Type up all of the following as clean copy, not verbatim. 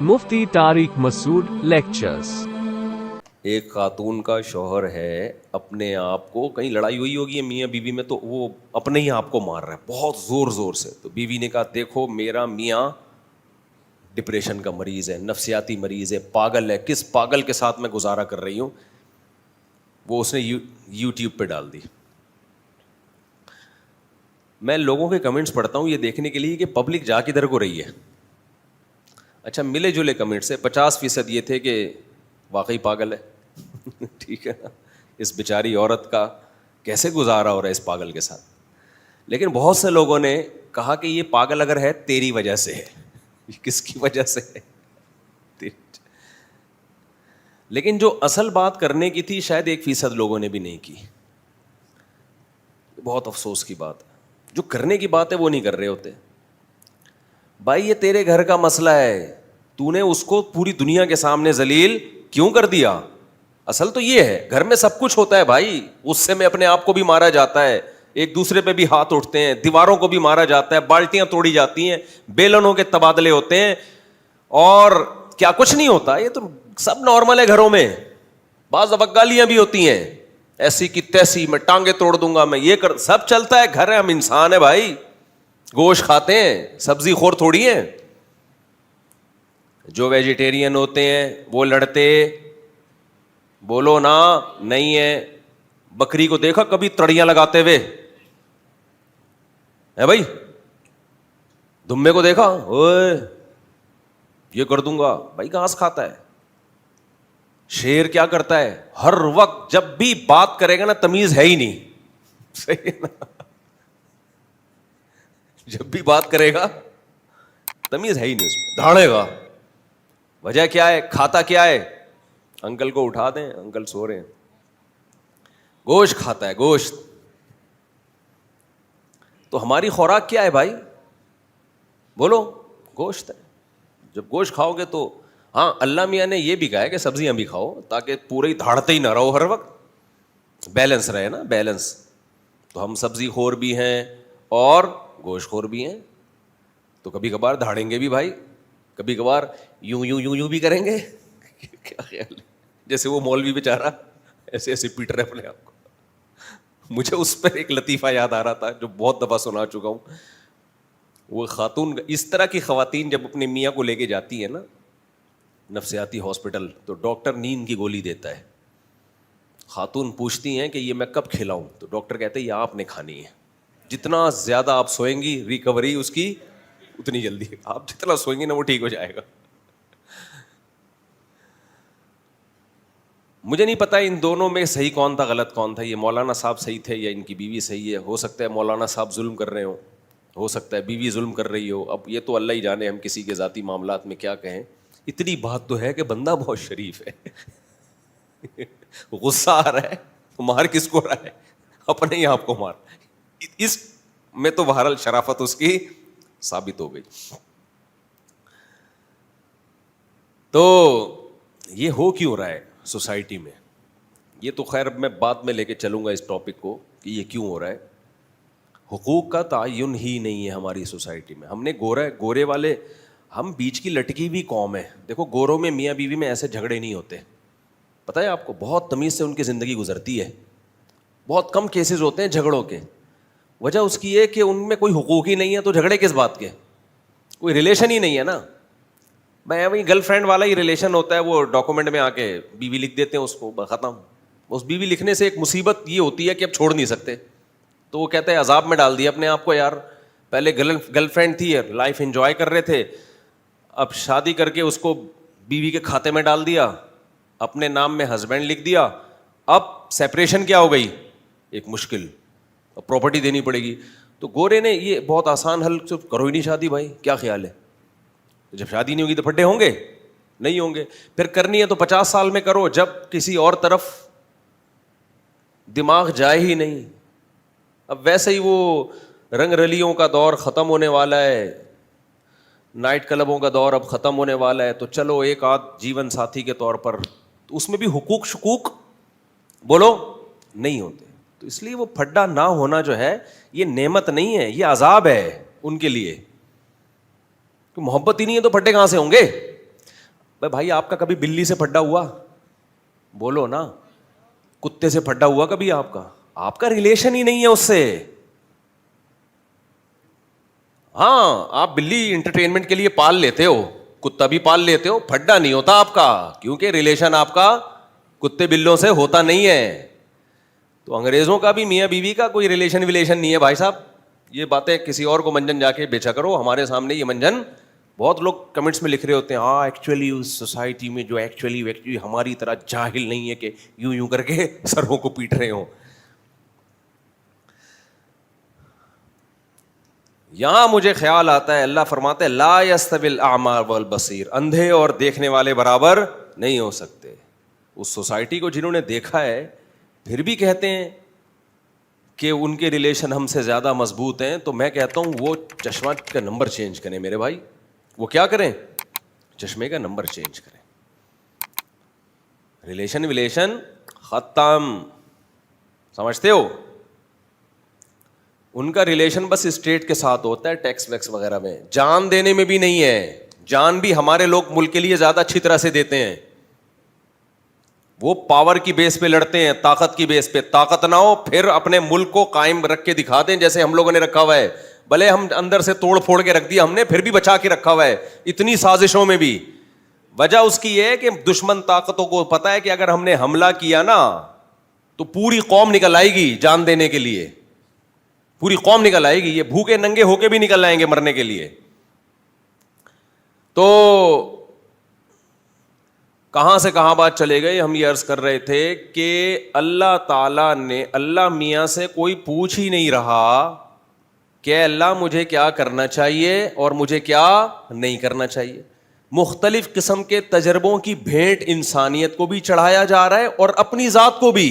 مفتی طارق مسعود lectures. ایک خاتون کا شوہر ہے، اپنے آپ کو کہیں لڑائی ہوئی ہوگی ہے میاں بیوی میں، تو وہ اپنے ہی آپ کو مار رہا ہے بہت زور زور سے. تو بیوی نے کہا دیکھو میرا میاں ڈپریشن کا مریض ہے، نفسیاتی مریض ہے، پاگل ہے، کس پاگل کے ساتھ میں گزارا کر رہی ہوں. وہ اس نے یوٹیوب پہ ڈال دی. میں لوگوں کے کمنٹس پڑھتا ہوں یہ دیکھنے کے لیے کہ پبلک جا کدھر کو رہی ہے. اچھا ملے جلے کمنٹ سے 50% یہ تھے کہ واقعی پاگل ہے. ٹھیک ہے نا، اس بیچاری عورت کا کیسے گزارا ہو رہا ہے اس پاگل کے ساتھ. لیکن بہت سے لوگوں نے کہا کہ یہ پاگل اگر ہے تیری وجہ سے ہے. کس کی وجہ سے ہے؟ لیکن جو اصل بات کرنے کی تھی شاید 1% لوگوں نے بھی نہیں کی. بہت افسوس کی بات ہے، جو کرنے کی بات ہے وہ نہیں کر رہے ہوتے. بھائی یہ تیرے گھر کا مسئلہ ہے، تو نے اس کو پوری دنیا کے سامنے ذلیل کیوں کر دیا؟ اصل تو یہ ہے، گھر میں سب کچھ ہوتا ہے بھائی، غصے میں اپنے آپ کو بھی مارا جاتا ہے، ایک دوسرے پہ بھی ہاتھ اٹھتے ہیں، دیواروں کو بھی مارا جاتا ہے، بالٹیاں توڑی جاتی ہیں، بیلنوں کے تبادلے ہوتے ہیں، اور کیا کچھ نہیں ہوتا. یہ تو سب نارمل ہے گھروں میں. بعض دفعہ گالیاں بھی ہوتی ہیں، ایسی کی تیسی، میں ٹانگیں توڑ دوں گا، میں یہ کر، سب چلتا ہے. گھر ہے، ہم انسان ہے بھائی، گوشت کھاتے ہیں، سبزی خور تھوڑی ہیں. جو ویجیٹیرین ہوتے ہیں وہ لڑتے، بولو نا نہیں ہے. بکری کو دیکھا کبھی تڑیاں لگاتے ہوئے ہے بھائی؟ دمبے کو دیکھا اوئے یہ کر دوں گا بھائی، گھاس کھاتا ہے. شیر کیا کرتا ہے؟ ہر وقت جب بھی بات کرے گا نا تمیز ہے ہی نہیں. صحیح ہے نا؟ جب بھی بات کرے گا تمیز ہے ہی نہیں، اس میں دھاڑے گا. وجہ کیا ہے؟ کھاتا کیا ہے؟ انکل کو اٹھا دیں، انکل سو رہے ہیں. گوشت کھاتا ہے، گوشت. تو ہماری خوراک کیا ہے بھائی؟ بولو، گوشت ہے. جب گوشت کھاؤ گے تو ہاں، اللہ میاں نے یہ بھی کہا ہے کہ سبزیاں بھی کھاؤ تاکہ پورے دھاڑتے ہی نہ رہو، ہر وقت بیلنس رہے نا، بیلنس. تو ہم سبزی خور بھی ہیں اور گوشت خور بھی ہیں، تو کبھی کبھار دھاڑیں گے بھی بھائی، کبھی کبھار یوں یوں یوں یوں بھی کریں گے. کیا خیال ہے؟ جیسے وہ مولوی بیچارہ ایسے ایسے پیٹ رہے اپنے آپ کو. مجھے اس پر ایک لطیفہ یاد آ رہا تھا جو بہت دفعہ سنا چکا ہوں. وہ خاتون، اس طرح کی خواتین جب اپنے میاں کو لے کے جاتی ہے نا نفسیاتی ہاسپٹل، تو ڈاکٹر نیند کی گولی دیتا ہے. خاتون پوچھتی ہیں کہ یہ میں کب کھلاؤں؟ تو ڈاکٹر کہتے ہیں یہ آپ نے کھانی ہے. جتنا زیادہ آپ سوئیں گی ریکوری اس کی اتنی جلدی، آپ جتنا سوئیں گے نا وہ ٹھیک ہو جائے گا. مجھے نہیں پتا ان دونوں میں صحیح کون تھا غلط کون تھا. یہ مولانا صاحب صحیح تھے یا ان کی بیوی صحیح ہے؟ ہو سکتا ہے مولانا صاحب ظلم کر رہے ہو سکتا ہے بیوی ظلم کر رہی ہو. اب یہ تو اللہ ہی جانے، ہم کسی کے ذاتی معاملات میں کیا کہیں. اتنی بات تو ہے کہ بندہ بہت شریف ہے. غصہ آ رہا ہے تو مار کس کو رہا ہے؟ اپنے ہی آپ کو مار. اس میں تو بہرحال شرافت اس کی ثابت ہو گئی. تو یہ ہو کیوں رہا ہے سوسائٹی میں؟ یہ تو خیر میں بعد میں لے کے چلوں گا اس ٹاپک کو کہ یہ کیوں ہو رہا ہے. حقوق کا تعین ہی نہیں ہے ہماری سوسائٹی میں. ہم نے گورے والے، ہم بیچ کی لٹکی ہوئی قوم ہے. دیکھو گوروں میں میاں بیوی میں ایسے جھگڑے نہیں ہوتے، پتہ ہے آپ کو، بہت تمیز سے ان کی زندگی گزرتی ہے. بہت کم کیسز ہوتے ہیں جھگڑوں کے. وجہ اس کی یہ کہ ان میں کوئی حقوق ہی نہیں ہے، تو جھگڑے کس بات کے؟ کوئی ریلیشن ہی نہیں ہے نا. میں وہی گرل فرینڈ والا ہی ریلیشن ہوتا ہے، وہ ڈاکومنٹ میں آ کے بیوی لکھ دیتے ہیں اس کو، ختم. اس بیوی لکھنے سے ایک مصیبت یہ ہوتی ہے کہ اب چھوڑ نہیں سکتے. تو وہ کہتے ہیں عذاب میں ڈال دیا اپنے آپ کو. یار پہلے گرل فرینڈ تھی، لائف انجوائے کر رہے تھے، اب شادی کر کے اس کو بیوی کے کھاتے میں ڈال دیا، اپنے نام میں ہسبینڈ لکھ دیا. اب سیپریشن کیا ہو گئی؟ ایک مشکل، اب پراپرٹی دینی پڑے گی. تو گورے نے یہ بہت آسان حل، کرو ہی نہیں شادی بھائی، کیا خیال ہے؟ جب شادی نہیں ہوگی تو پھڈے ہوں گے؟ نہیں ہوں گے. پھر کرنی ہے تو 50 سال میں کرو، جب کسی اور طرف دماغ جائے ہی نہیں. اب ویسے ہی وہ رنگ رلیوں کا دور ختم ہونے والا ہے، نائٹ کلبوں کا دور اب ختم ہونے والا ہے. تو چلو ایک آدھ جیون ساتھی کے طور پر، تو اس میں بھی حقوق شکوک بولو نہیں ہوتے. تو اس لیے وہ پھڈا نہ ہونا جو ہے یہ نعمت نہیں ہے, یہ عذاب ہے ان کے لیے. کہ محبت ہی نہیں ہے تو پھڈے کہاں سے ہوں گے؟ بھائی آپ کا کبھی بلی سے پھڈا ہوا؟ بولو نا. کتے سے پھڈا ہوا کبھی آپ کا؟ آپ کا ریلیشن ہی نہیں ہے اس سے. ہاں آپ بلی انٹرٹینمنٹ کے لیے پال لیتے ہو, کتا بھی پال لیتے ہو, پھڈا نہیں ہوتا آپ کا, کیونکہ ریلیشن آپ کا کتے بلوں سے ہوتا نہیں ہے. تو انگریزوں کا بھی میاں بیوی کا کوئی ریلیشن نہیں ہے بھائی صاحب. یہ باتیں کسی اور کو منجن جا کے بیچا کرو, ہمارے سامنے یہ منجن. بہت لوگ کمنٹس میں لکھ رہے ہوتے ہیں ہاں ایکچولی اس سوسائٹی میں جو ایکچولی ہماری طرح جاہل نہیں ہے کہ یوں کر کے سروں کو پیٹ رہے ہوں. یہاں مجھے خیال آتا ہے اللہ فرماتے ہیں لا یستوی الاعمی والبصیر, اندھے اور دیکھنے والے برابر نہیں ہو سکتے. اس سوسائٹی کو جنہوں نے دیکھا ہے پھر بھی کہتے ہیں کہ ان کے ریلیشن ہم سے زیادہ مضبوط ہیں, تو میں کہتا ہوں وہ چشمہ کا نمبر چینج کریں میرے بھائی. وہ کیا کریں؟ چشمے کا نمبر چینج کریں. ریلیشن ختم. سمجھتے ہو؟ ان کا ریلیشن بس اسٹیٹ کے ساتھ ہوتا ہے, ٹیکس ویکس وغیرہ میں, جان دینے میں بھی نہیں ہے. جان بھی ہمارے لوگ ملک کے لیے زیادہ اچھی طرح سے دیتے ہیں. وہ پاور کی بیس پہ لڑتے ہیں, طاقت کی بیس پہ. طاقت نہ ہو پھر اپنے ملک کو قائم رکھ کے دکھا دیں جیسے ہم لوگوں نے رکھا ہوا ہے. بھلے ہم اندر سے توڑ پھوڑ کے رکھ دیا ہم نے, پھر بھی بچا کے رکھا ہوا ہے اتنی سازشوں میں بھی. وجہ اس کی یہ ہے کہ دشمن طاقتوں کو پتا ہے کہ اگر ہم نے حملہ کیا نا تو پوری قوم نکل آئے گی جان دینے کے لیے. پوری قوم نکل آئے گی, یہ بھوکے ننگے ہو کے بھی نکل آئیں گے مرنے کے لیے. تو کہاں سے کہاں بات چلے گئے؟ ہم یہ عرض کر رہے تھے کہ اللہ تعالیٰ نے, اللہ میاں سے کوئی پوچھ ہی نہیں رہا کہ اللہ مجھے کیا کرنا چاہیے اور مجھے کیا نہیں کرنا چاہیے. مختلف قسم کے تجربوں کی بھیٹ انسانیت کو بھی چڑھایا جا رہا ہے اور اپنی ذات کو بھی.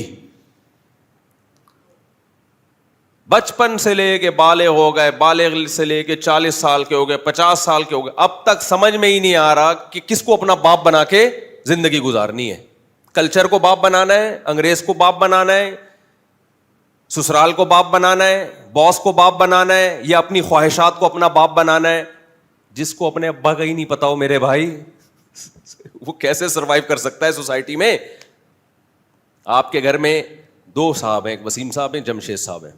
بچپن سے لے کے بالغ ہو گئے, بالغ سے لے کے 40 سال کے ہو گئے, 50 سال کے ہو گئے, اب تک سمجھ میں ہی نہیں آ رہا کہ کس کو اپنا باپ بنا کے زندگی گزارنی ہے. کلچر کو باپ بنانا ہے, انگریز کو باپ بنانا ہے, سسرال کو باپ بنانا ہے, باس کو باپ بنانا ہے, یا اپنی خواہشات کو اپنا باپ بنانا ہے. جس کو اپنے ابا کا ہی نہیں پتا ہو میرے بھائی, وہ کیسے سروائیو کر سکتا ہے سوسائٹی میں؟ آپ کے گھر میں 2 صاحب ہیں, ایک وسیم صاحب ہیں, جمشید صاحب ہیں.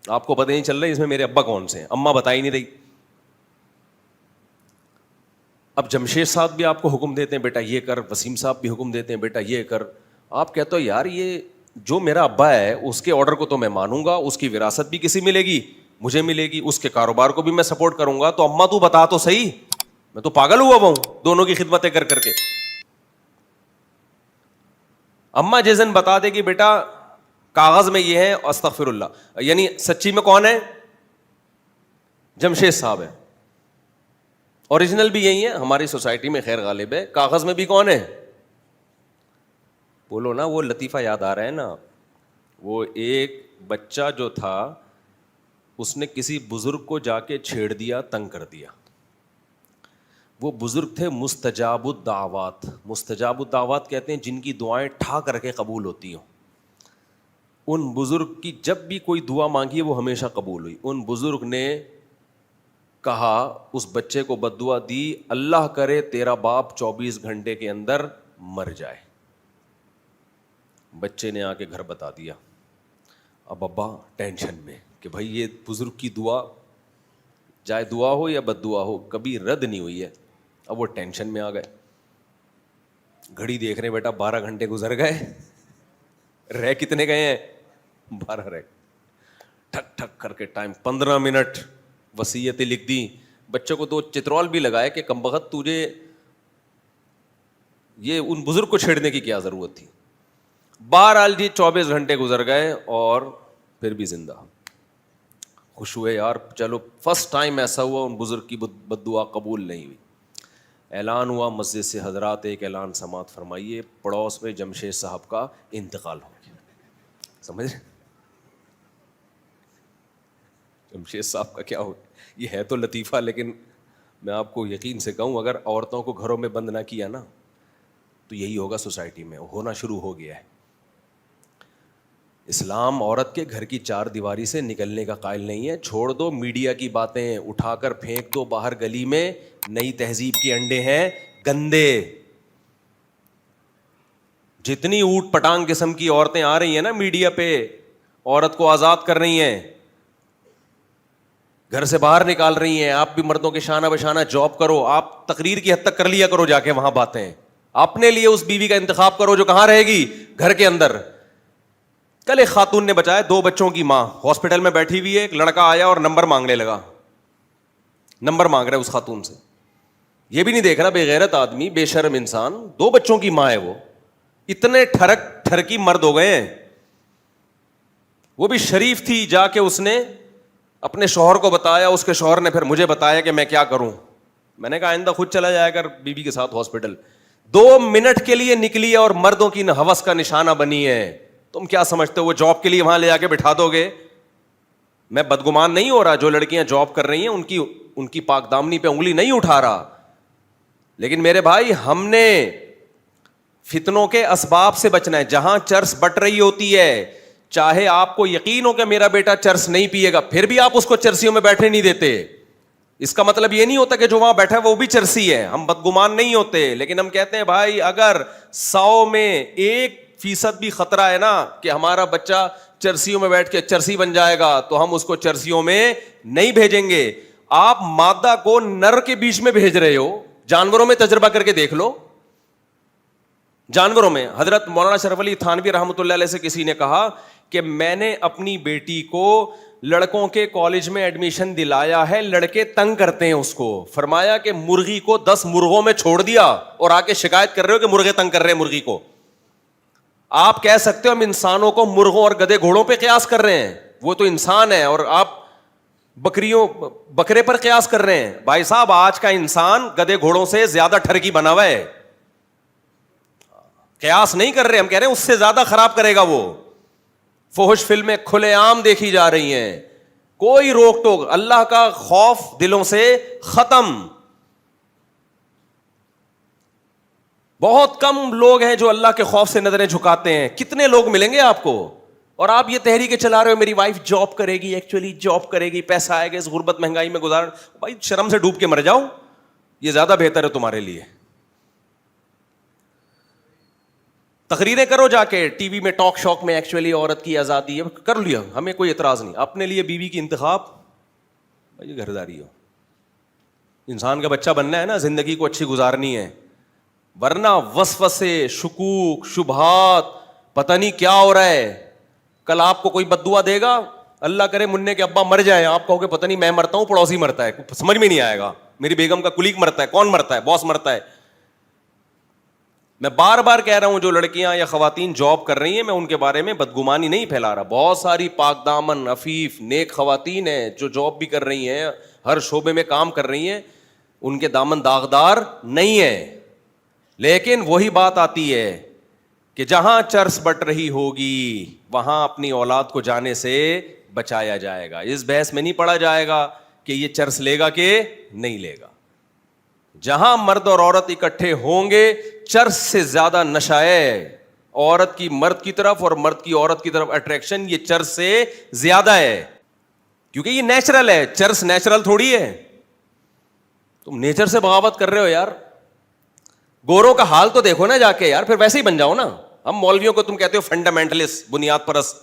آپ کو پتہ نہیں چل رہا اس میں میرے ابا کون سے ہیں, اماں بتا ہی نہیں رہی. اب جمشید صاحب بھی آپ کو حکم دیتے ہیں بیٹا یہ کر, وسیم صاحب بھی حکم دیتے ہیں بیٹا یہ کر. آپ کہتے ہو یار یہ جو میرا ابا ہے اس کے آرڈر کو تو میں مانوں گا, اس کی وراثت بھی کسی ملے گی, مجھے ملے گی, اس کے کاروبار کو بھی میں سپورٹ کروں گا, تو اماں تو بتا تو صحیح, میں تو پاگل ہوا ہوں دونوں کی خدمتیں کر کر کے. اماں جس دن بتا دے گی بیٹا کاغذ میں یہ ہے, استغفر اللہ, یعنی سچی میں کون ہے؟ جمشید صاحب ہے. اوریجنل بھی یہی ہے ہماری سوسائٹی میں, خیر غالب ہے. کاغذ میں بھی کون ہے؟ بولو نا. وہ لطیفہ یاد آ رہا ہے نا, وہ ایک بچہ جو تھا اس نے کسی بزرگ کو جا کے چھیڑ دیا, تنگ کر دیا. وہ بزرگ تھے مستجاب الدعوات. مستجاب الدعوات کہتے ہیں جن کی دعائیں ٹھا کر کے قبول ہوتی ہوں. ان بزرگ کی جب بھی کوئی دعا مانگی وہ ہمیشہ قبول ہوئی. ان بزرگ نے کہا, اس بچے کو بد دعا دی, اللہ کرے تیرا باپ 24 گھنٹے کے اندر مر جائے. بچے نے آ کے گھر بتا دیا. اب ابا ٹینشن میں کہ بھائی یہ بزرگ کی دعا, چاہے دعا ہو یا بد دعا ہو, کبھی رد نہیں ہوئی ہے. اب وہ ٹینشن میں آ گئے. گھڑی دیکھ رہے بیٹا 12 گھنٹے گزر گئے, رہ کتنے گئے ہیں؟ 12 رہ. ٹھک ٹھک کر کے ٹائم 15 منٹ وصیتیں لکھ دی. بچوں کو 2 چترول بھی لگائے کہ کمبخت تجھے یہ ان بزرگ کو چھیڑنے کی کیا ضرورت تھی. بہرحال جی 24 گھنٹے گزر گئے اور پھر بھی زندہ. خوش ہوئے یار, چلو فرسٹ ٹائم ایسا ہوا ان بزرگ کی بد دعا قبول نہیں ہوئی. اعلان ہوا مسجد سے, حضرات ایک اعلان سماعت فرمائیے, پڑوس میں جمشید صاحب کا انتقال ہو گیا. سمجھ رہے جمشید صاحب کا کیا ہو, یہ ہے تو لطیفہ, لیکن میں آپ کو یقین سے کہوں اگر عورتوں کو گھروں میں بند نہ کیا نا تو یہی ہوگا سوسائٹی میں, ہونا شروع ہو گیا ہے. اسلام عورت کے گھر کی چار دیواری سے نکلنے کا قائل نہیں ہے. چھوڑ دو میڈیا کی باتیں, اٹھا کر پھینک دو باہر گلی میں. نئی تہذیب کے انڈے ہیں گندے. جتنی اوٹ پٹانگ قسم کی عورتیں آ رہی ہیں نا میڈیا پہ, عورت کو آزاد کر رہی ہیں, گھر سے باہر نکال رہی ہیں. آپ بھی مردوں کے شانہ بشانہ جاب کرو, آپ تقریر کی حد تک کر لیا کرو جا کے وہاں باتیں. اپنے لیے اس بیوی کا انتخاب کرو جو کہاں رہے گی, گھر کے اندر. کل ایک خاتون نے بچایا, 2 بچوں کی ماں ہاسپٹل میں بیٹھی ہوئی ہے, ایک لڑکا آیا اور نمبر مانگنے لگا. نمبر مانگ رہا ہے اس خاتون سے. یہ بھی نہیں دیکھ رہا بے غیرت آدمی, بے شرم انسان, 2 بچوں کی ماں ہے وہ. اتنے ٹھرکی مرد ہو گئے ہیں. وہ بھی شریف تھی, جا کے اس نے اپنے شوہر کو بتایا, اس کے شوہر نے پھر مجھے بتایا کہ میں کیا کروں. میں نے کہا آئندہ خود چلا جایا کر بیوی کے ساتھ ہاسپٹل. 2 منٹ کے لیے نکلی ہے اور مردوں کی ہوس کا نشانہ بنی ہے. تم کیا سمجھتے ہو وہ جاب کے لیے وہاں لے جا کے بٹھا دو گے؟ میں بدگمان نہیں ہو رہا, جو لڑکیاں جاب کر رہی ہیں ان کی پاک دامنی پہ انگلی نہیں اٹھا رہا. لیکن میرے بھائی, ہم نے فتنوں کے اسباب سے بچنا ہے. جہاں چرس بٹ رہی ہوتی ہے, چاہے آپ کو یقین ہو کہ میرا بیٹا چرس نہیں پیے گا, پھر بھی آپ اس کو چرسیوں میں بیٹھنے نہیں دیتے. اس کا مطلب یہ نہیں ہوتا کہ جو وہاں بیٹھا ہے وہ بھی چرسی ہے. ہم بدگمان نہیں ہوتے, لیکن ہم کہتے ہیں بھائی اگر 100 میں 1% بھی خطرہ ہے نا کہ ہمارا بچہ چرسیوں میں بیٹھ کے چرسی بن جائے گا, تو ہم اس کو چرسیوں میں نہیں بھیجیں گے. آپ مادہ کو نر کے بیچ میں بھیج رہے ہو. جانوروں میں تجربہ کر کے دیکھ لو. جانوروں میں حضرت مولانا شرف علی تھانوی رحمۃ اللہ علیہ سے کسی نے کہا کہ میں نے اپنی بیٹی کو لڑکوں کے کالج میں ایڈمیشن دلایا ہے, لڑکے تنگ کرتے ہیں اس کو. فرمایا کہ مرغی کو 10 مرغوں میں چھوڑ دیا اور آ کے شکایت کر رہے ہو کہ مرغے تنگ کر رہے ہیں مرغی کو. آپ کہہ سکتے ہو ہم انسانوں کو مرغوں اور گدھے گھوڑوں پہ قیاس کر رہے ہیں, وہ تو انسان ہے, اور آپ بکرے پر قیاس کر رہے ہیں. بھائی صاحب, آج کا انسان گدھے گھوڑوں سے زیادہ ٹھرکی بنا ہوا ہے. قیاس نہیں کر رہے, ہم کہہ رہے ہیں اس سے زیادہ خراب کرے گا وہ. فحش فلمیں کھلے عام دیکھی جا رہی ہیں, کوئی روک ٹوک, اللہ کا خوف دلوں سے ختم. بہت کم لوگ ہیں جو اللہ کے خوف سے نظریں جھکاتے ہیں. کتنے لوگ ملیں گے آپ کو؟ اور آپ یہ تحریکیں چلا رہے ہو میری وائف جاب کرے گی, ایکچولی جاب کرے گی, پیسہ آئے گا, اس غربت مہنگائی میں گزار. بھائی شرم سے ڈوب کے مر جاؤ, یہ زیادہ بہتر ہے تمہارے لیے. تقریریں کرو جا کے ٹی وی میں, ٹاک شوک میں, ایکچولی عورت کی آزادی ہے, کر لیا, ہمیں کوئی اعتراض نہیں. اپنے لیے بیوی کی انتخاب, بھائی گھرداری ہو. انسان کا بچہ بننا ہے نا, زندگی کو اچھی گزارنی ہے, ورنہ وسوسے, شکوک, شبہات, پتہ نہیں کیا ہو رہا ہے. کل آپ کو کوئی بد دعا دے گا, اللہ کرے منع کے ابا مر جائیں, آپ کہو گے پتہ نہیں میں مرتا ہوں پڑوسی مرتا ہے, سمجھ میں نہیں آئے گا. میری بیگم کا کلیگ مرتا ہے, کون مرتا ہے, باس مرتا ہے. میں بار بار کہہ رہا ہوں, جو لڑکیاں یا خواتین جاب کر رہی ہیں, میں ان کے بارے میں بدگمانی نہیں پھیلا رہا. بہت ساری پاک دامن, عفیف, نیک خواتین ہیں جو جاب بھی کر رہی ہیں, ہر شعبے میں کام کر رہی ہیں, ان کے دامن داغدار نہیں ہے. لیکن وہی بات آتی ہے کہ جہاں چرس بٹ رہی ہوگی وہاں اپنی اولاد کو جانے سے بچایا جائے گا. اس بحث میں نہیں پڑا جائے گا کہ یہ چرس لے گا کہ نہیں لے گا. جہاں مرد اور عورت اکٹھے ہوں گے, چرس سے زیادہ نشہ ہے. عورت کی مرد کی طرف اور مرد کی عورت کی طرف اٹریکشن یہ چرس سے زیادہ ہے, کیونکہ یہ نیچرل ہے. چرس نیچرل تھوڑی ہے. تم نیچر سے بغاوت کر رہے ہو یار. گوروں کا حال تو دیکھو نا جا کے یار, پھر ویسے ہی بن جاؤ نا. ہم مولویوں کو تم کہتے ہو فنڈامنٹلسٹ, بنیاد پرست,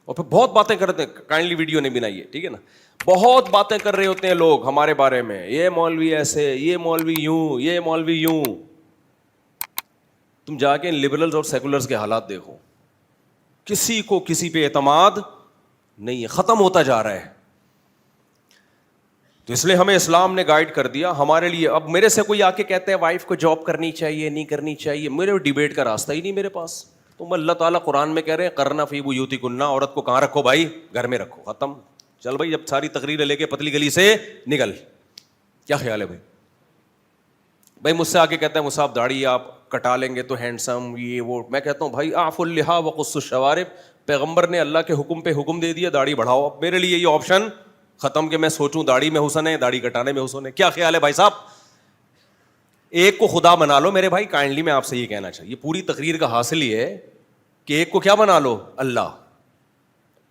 اور پھر بہت باتیں کرتے ہیں. کائنڈلی ویڈیو نہیں بنائیے, ٹھیک ہے نا. بہت باتیں کر رہے ہوتے ہیں لوگ ہمارے بارے میں, یہ مولوی ایسے, یہ مولوی یوں, یہ مولوی یوں. تم جا کے لبرلز اور سیکولرز کے حالات دیکھو, کسی کو کسی پہ اعتماد نہیں ہے, ختم ہوتا جا رہا ہے. تو اس لیے ہمیں اسلام نے گائیڈ کر دیا ہمارے لیے. اب میرے سے کوئی آ کے کہتے ہیں وائف کو جاب کرنی چاہیے نہیں کرنی چاہیے, میرے ڈیبیٹ کا راستہ ہی نہیں میرے پاس. تم اللہ تعالیٰ قرآن میں کہہ رہے ہیں کرنا فی بیوتکن, عورت کو کہاں رکھو بھائی, گھر میں رکھو, ختم. چل بھائی, جب ساری تقریر لے کے پتلی گلی سے نکل. کیا خیال ہے بھائی؟ بھائی مجھ سے آ کے کہتے ہیں مصعب داڑھی آپ کٹا لیں گے تو ہینڈسم, یہ وہ. میں کہتا ہوں بھائی اعفوا اللحا وقصوا الشوارب, پیغمبر نے اللہ کے حکم پہ حکم دے دیا داڑھی بڑھاؤ. اب میرے لیے یہ آپشن ختم کہ میں سوچوں داڑھی میں حسن ہے, داڑھی کٹانے میں حسن ہے. کیا خیال ہے بھائی صاحب؟ ایک کو خدا بنا لو میرے بھائی. کائنڈلی میں آپ سے یہ کہنا چاہیے, پوری تقریر کا حاصل یہ ہے کہ ایک کو کیا بنا لو؟ اللہ.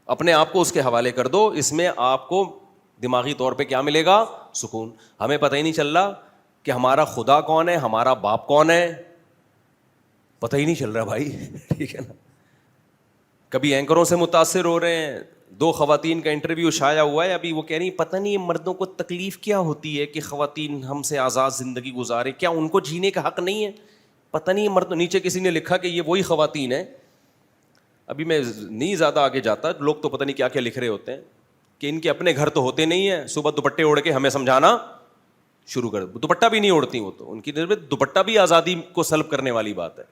اپنے آپ کو اس کے حوالے کر دو, اس میں آپ کو دماغی طور پہ کیا ملے گا؟ سکون. ہمیں پتہ ہی نہیں چل رہا کہ ہمارا خدا کون ہے, ہمارا باپ کون ہے, پتہ ہی نہیں چل رہا بھائی. ٹھیک ہے نا. کبھی اینکروں سے متاثر ہو رہے ہیں. 2 خواتین کا انٹرویو شائع ہوا ہے ابھی, وہ کہہ رہی ہیں پتہ نہیں مردوں کو تکلیف کیا ہوتی ہے کہ خواتین ہم سے آزاد زندگی گزارے, کیا ان کو جینے کا حق نہیں ہے؟ پتہ نہیں مرد. نیچے کسی نے لکھا کہ یہ وہی خواتین ہیں. ابھی میں نہیں زیادہ آگے جاتا, لوگ تو پتہ نہیں کیا کیا لکھ رہے ہوتے ہیں کہ ان کے اپنے گھر تو ہوتے نہیں ہیں, صبح دوپٹے اوڑھ کے ہمیں سمجھانا شروع کر. دوپٹہ بھی نہیں اوڑھتی وہ, تو ان کی نظر میں دوپٹہ بھی آزادی کو سلب کرنے والی بات ہے.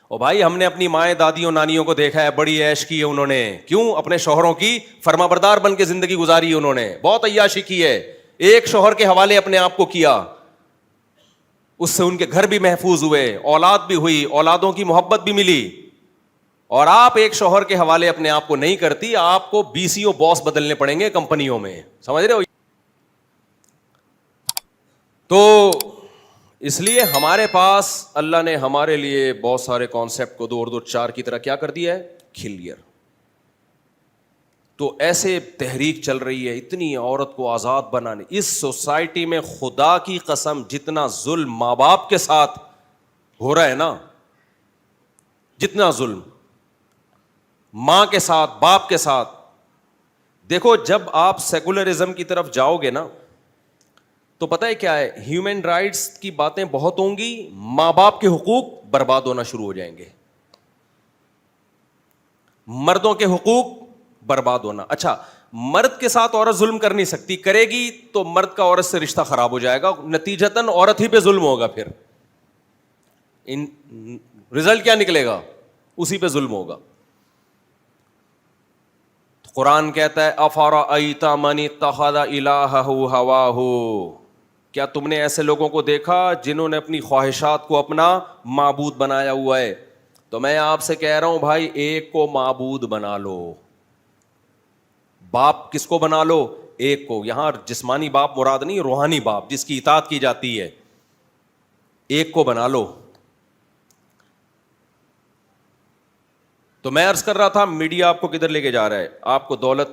اور بھائی ہم نے اپنی مائیں دادیوں نانیوں کو دیکھا ہے, بڑی عیش کی ہے انہوں نے. کیوں؟ اپنے شوہروں کی فرما بردار بن کے زندگی گزاری ہے انہوں نے, بہت عیاشی کی ہے, ایک شوہر کے حوالے اپنے آپ کو کیا, اس سے ان کے گھر بھی محفوظ ہوئے, اولاد بھی ہوئی, اولادوں کی محبت بھی ملی. اور آپ ایک شوہر کے حوالے اپنے آپ کو نہیں کرتی, آپ کو BCO باس بدلنے پڑیں گے کمپنیوں میں, سمجھ رہے ہو؟ تو اس لیے ہمارے پاس اللہ نے ہمارے لیے بہت سارے کانسیپٹ کو 2 اور 2 4 کی طرح کیا کر دیا ہے؟ کلیئر. تو ایسے تحریک چل رہی ہے اتنی عورت کو آزاد بنانے. اس سوسائٹی میں خدا کی قسم جتنا ظلم ماں باپ کے ساتھ ہو رہا ہے نا, جتنا ظلم ماں کے ساتھ باپ کے ساتھ, دیکھو جب آپ سیکولرزم کی طرف جاؤ گے نا تو پتہ ہے کیا ہے, ہیومن رائٹس کی باتیں بہت ہوں گی, ماں باپ کے حقوق برباد ہونا شروع ہو جائیں گے, مردوں کے حقوق برباد ہونا. اچھا, مرد کے ساتھ عورت ظلم کر نہیں سکتی, کرے گی تو مرد کا عورت سے رشتہ خراب ہو جائے گا, نتیجتاً عورت ہی پہ ظلم ہوگا, پھر رزلٹ کیا نکلے گا؟ اسی پہ ظلم ہوگا. قرآن کہتا ہے افرأیت من اتخذ الہہ ہواہ, کیا تم نے ایسے لوگوں کو دیکھا جنہوں نے اپنی خواہشات کو اپنا معبود بنایا ہوا ہے؟ تو میں آپ سے کہہ رہا ہوں بھائی, ایک کو معبود بنا لو. باپ کس کو بنا لو؟ ایک کو. یہاں جسمانی باپ مراد نہیں, روحانی باپ جس کی اطاعت کی جاتی ہے, ایک کو بنا لو. تو میں عرض کر رہا تھا میڈیا آپ کو کدھر لے کے جا رہا ہے؟ آپ کو دولت,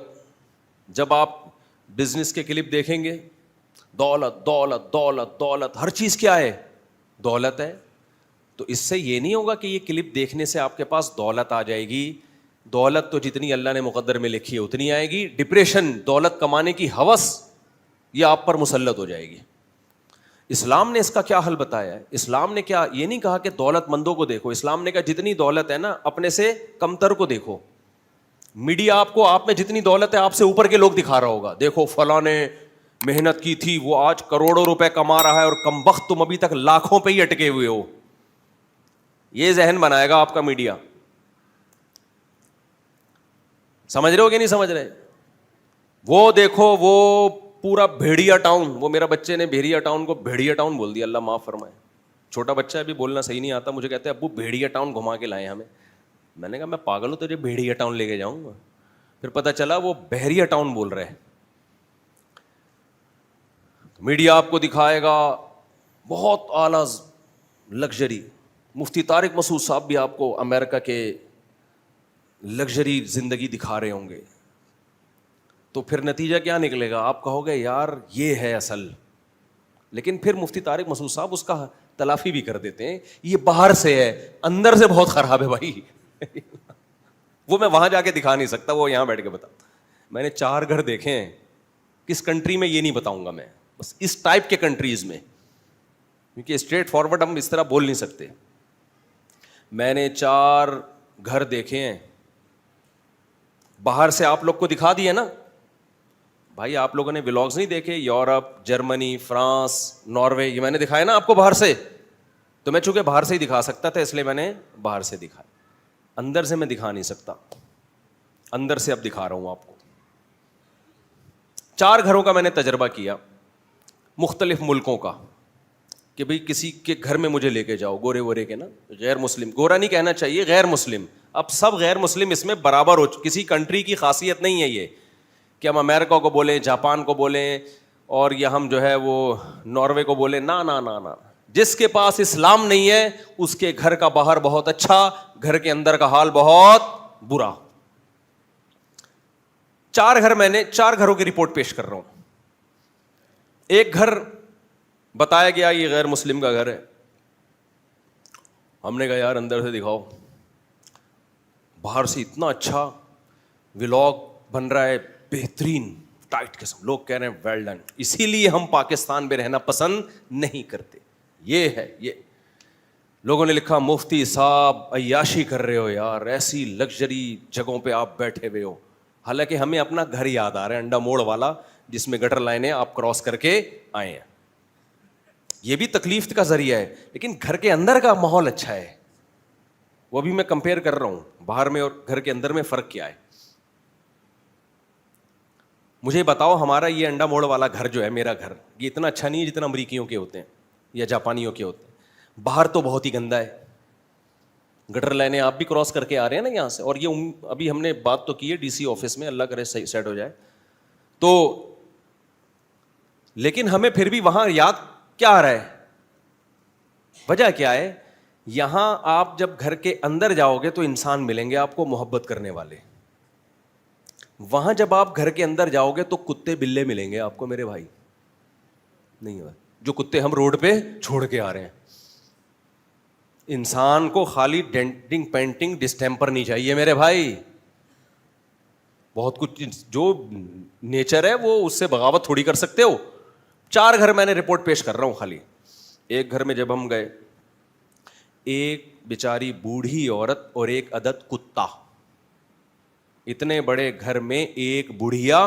جب آپ بزنس کے کلپ دیکھیں گے, دولت دولت دولت دولت, ہر چیز کیا ہے؟ دولت ہے. تو اس سے یہ نہیں ہوگا کہ یہ کلپ دیکھنے سے آپ کے پاس دولت آ جائے گی. دولت تو جتنی اللہ نے مقدر میں لکھی ہے اتنی آئے گی. ڈپریشن, دولت کمانے کی ہوس, یہ آپ پر مسلط ہو جائے گی. اسلام نے اس کا کیا حل بتایا ہے؟ اسلام نے کیا یہ نہیں کہا کہ دولت مندوں کو دیکھو, اسلام نے کہا جتنی دولت ہے نا اپنے سے کمتر کو دیکھو. میڈیا آپ کو آپ میں جتنی دولت ہے آپ سے اوپر کے لوگ دکھا رہا ہوگا, دیکھو فلاں نے محنت کی تھی, وہ آج کروڑوں روپے کما رہا ہے اور کمبخت تم ابھی تک لاکھوں پہ ہی اٹکے ہوئے ہو. یہ ذہن بنائے گا آپ کا میڈیا. سمجھ رہے ہو کہ نہیں سمجھ رہے؟ وہ دیکھو وہ پورا بھیڑیا ٹاؤن, وہ میرا بچے نے بھیڑیا ٹاؤن کو بھیڑیا ٹاؤن بول دیا, اللہ معاف فرمائے. چھوٹا بچہ ہے, ابھی بولنا صحیح نہیں آتا, مجھے کہتے ہیں ابو بھیڑیا ٹاؤن گھما کے لائے ہمیں. میں نے کہا میں پاگل ہوں تجھے بھیڑیا ٹاؤن لے کے جاؤں گا؟ پھر پتہ چلا وہ بحریہ ٹاؤن بول رہے ہیں. میڈیا آپ کو دکھائے گا بہت اعلیٰ لگژری. مفتی طارق مسعود صاحب بھی آپ کو امریکہ کے لگژری زندگی دکھا رہے ہوں گے. تو پھر نتیجہ کیا نکلے گا؟ آپ کہو گے یار یہ ہے اصل. لیکن پھر مفتی طارق مسعود صاحب اس کا تلافی بھی کر دیتے ہیں, یہ باہر سے ہے, اندر سے بہت خراب ہے بھائی. وہ میں وہاں جا کے دکھا نہیں سکتا, وہ یہاں بیٹھ کے بتا. میں نے 4 گھر دیکھے ہیں, کس کنٹری میں یہ نہیں بتاؤں گا میں, بس اس ٹائپ کے کنٹریز میں, کیونکہ اسٹریٹ فارورڈ ہم اس طرح بول نہیں سکتے. میں نے 4 گھر دیکھے ہیں, باہر سے آپ لوگ کو دکھا دیے نا بھائی. آپ لوگوں نے ولاگز نہیں دیکھے یورپ, جرمنی, فرانس, ناروے, یہ میں نے دکھایا نا آپ کو باہر سے. تو میں چونکہ باہر سے ہی دکھا سکتا تھا اس لیے میں نے باہر سے دکھایا, اندر سے میں دکھا نہیں سکتا. اندر سے اب دکھا رہا ہوں آپ کو. 4 گھروں کا میں نے تجربہ کیا, مختلف ملکوں کا, کہ بھئی کسی کے گھر میں مجھے لے کے جاؤ, گورے وورے کے نا, غیر مسلم, گورا نہیں کہنا چاہیے, غیر مسلم. اب سب غیر مسلم اس میں برابر ہو, کسی کنٹری کی خاصیت نہیں ہے یہ کہ ہم امریکہ کو بولیں, جاپان کو بولیں, اور یا ہم جو ہے وہ ناروے کو بولیں. نا نا نا نا, جس کے پاس اسلام نہیں ہے اس کے گھر کا باہر بہت اچھا, گھر کے اندر کا حال بہت برا. 4 گھر, میں نے 4 گھروں کی رپورٹ پیش کر رہا ہوں. ایک گھر بتایا گیا یہ غیر مسلم کا گھر ہے. ہم نے کہا یار اندر سے دکھاؤ. باہر سے اتنا اچھا ولاگ بن رہا ہے, بہترین ٹائٹ قسم, لوگ کہہ رہے ہیں ویل ڈن. اسی لیے ہم پاکستان میں رہنا پسند نہیں کرتے. یہ ہے, یہ لوگوں نے لکھا مفتی صاحب عیاشی کر رہے ہو یار, ایسی لگژری جگہوں پہ آپ بیٹھے ہوئے ہو. حالانکہ ہمیں اپنا گھر یاد آ رہا ہے, انڈا موڑ والا, جس میں گٹر لائنیں آپ کراس کر کے آئے ہیں. یہ بھی تکلیف کا ذریعہ ہے, لیکن گھر کے اندر کا ماحول اچھا ہے. وہ بھی میں کمپیئر کر رہا ہوں باہر میں اور گھر کے اندر میں فرق کیا ہے. مجھے بتاؤ ہمارا یہ انڈا موڑ والا گھر جو ہے, میرا گھر, یہ اتنا اچھا نہیں ہے جتنا امریکیوں کے ہوتے ہیں یا جاپانیوں کے ہوتے ہیں. باہر تو بہت ہی گندا ہے, گٹر لائنیں آپ بھی کراس کر کے آ رہے ہیں نا یہاں سے. اور یہ ابھی ہم نے بات تو کی ہے ڈی سی آفس میں, اللہ کرے صحیح سیٹ ہو جائے تو, لیکن ہمیں پھر بھی وہاں یاد کیا آ رہا ہے, وجہ کیا ہے. یہاں آپ جب گھر کے اندر جاؤ گے تو انسان ملیں گے آپ کو محبت کرنے والے. وہاں جب آپ گھر کے اندر جاؤ گے تو کتے بلے ملیں گے آپ کو میرے بھائی, نہیں ہوا جو کتے ہم روڈ پہ چھوڑ کے آ رہے ہیں. انسان کو خالی ڈینٹنگ پینٹنگ ڈسٹیمپر نہیں چاہیے میرے بھائی, بہت کچھ جو نیچر ہے وہ اس سے بغاوت تھوڑی کر سکتے ہو. 4 گھر میں نے رپورٹ پیش کر رہا ہوں خالی. ایک گھر میں جب ہم گئے, ایک بیچاری بوڑھی عورت اور ایک عدد کتا. اتنے بڑے گھر میں ایک بڑھیا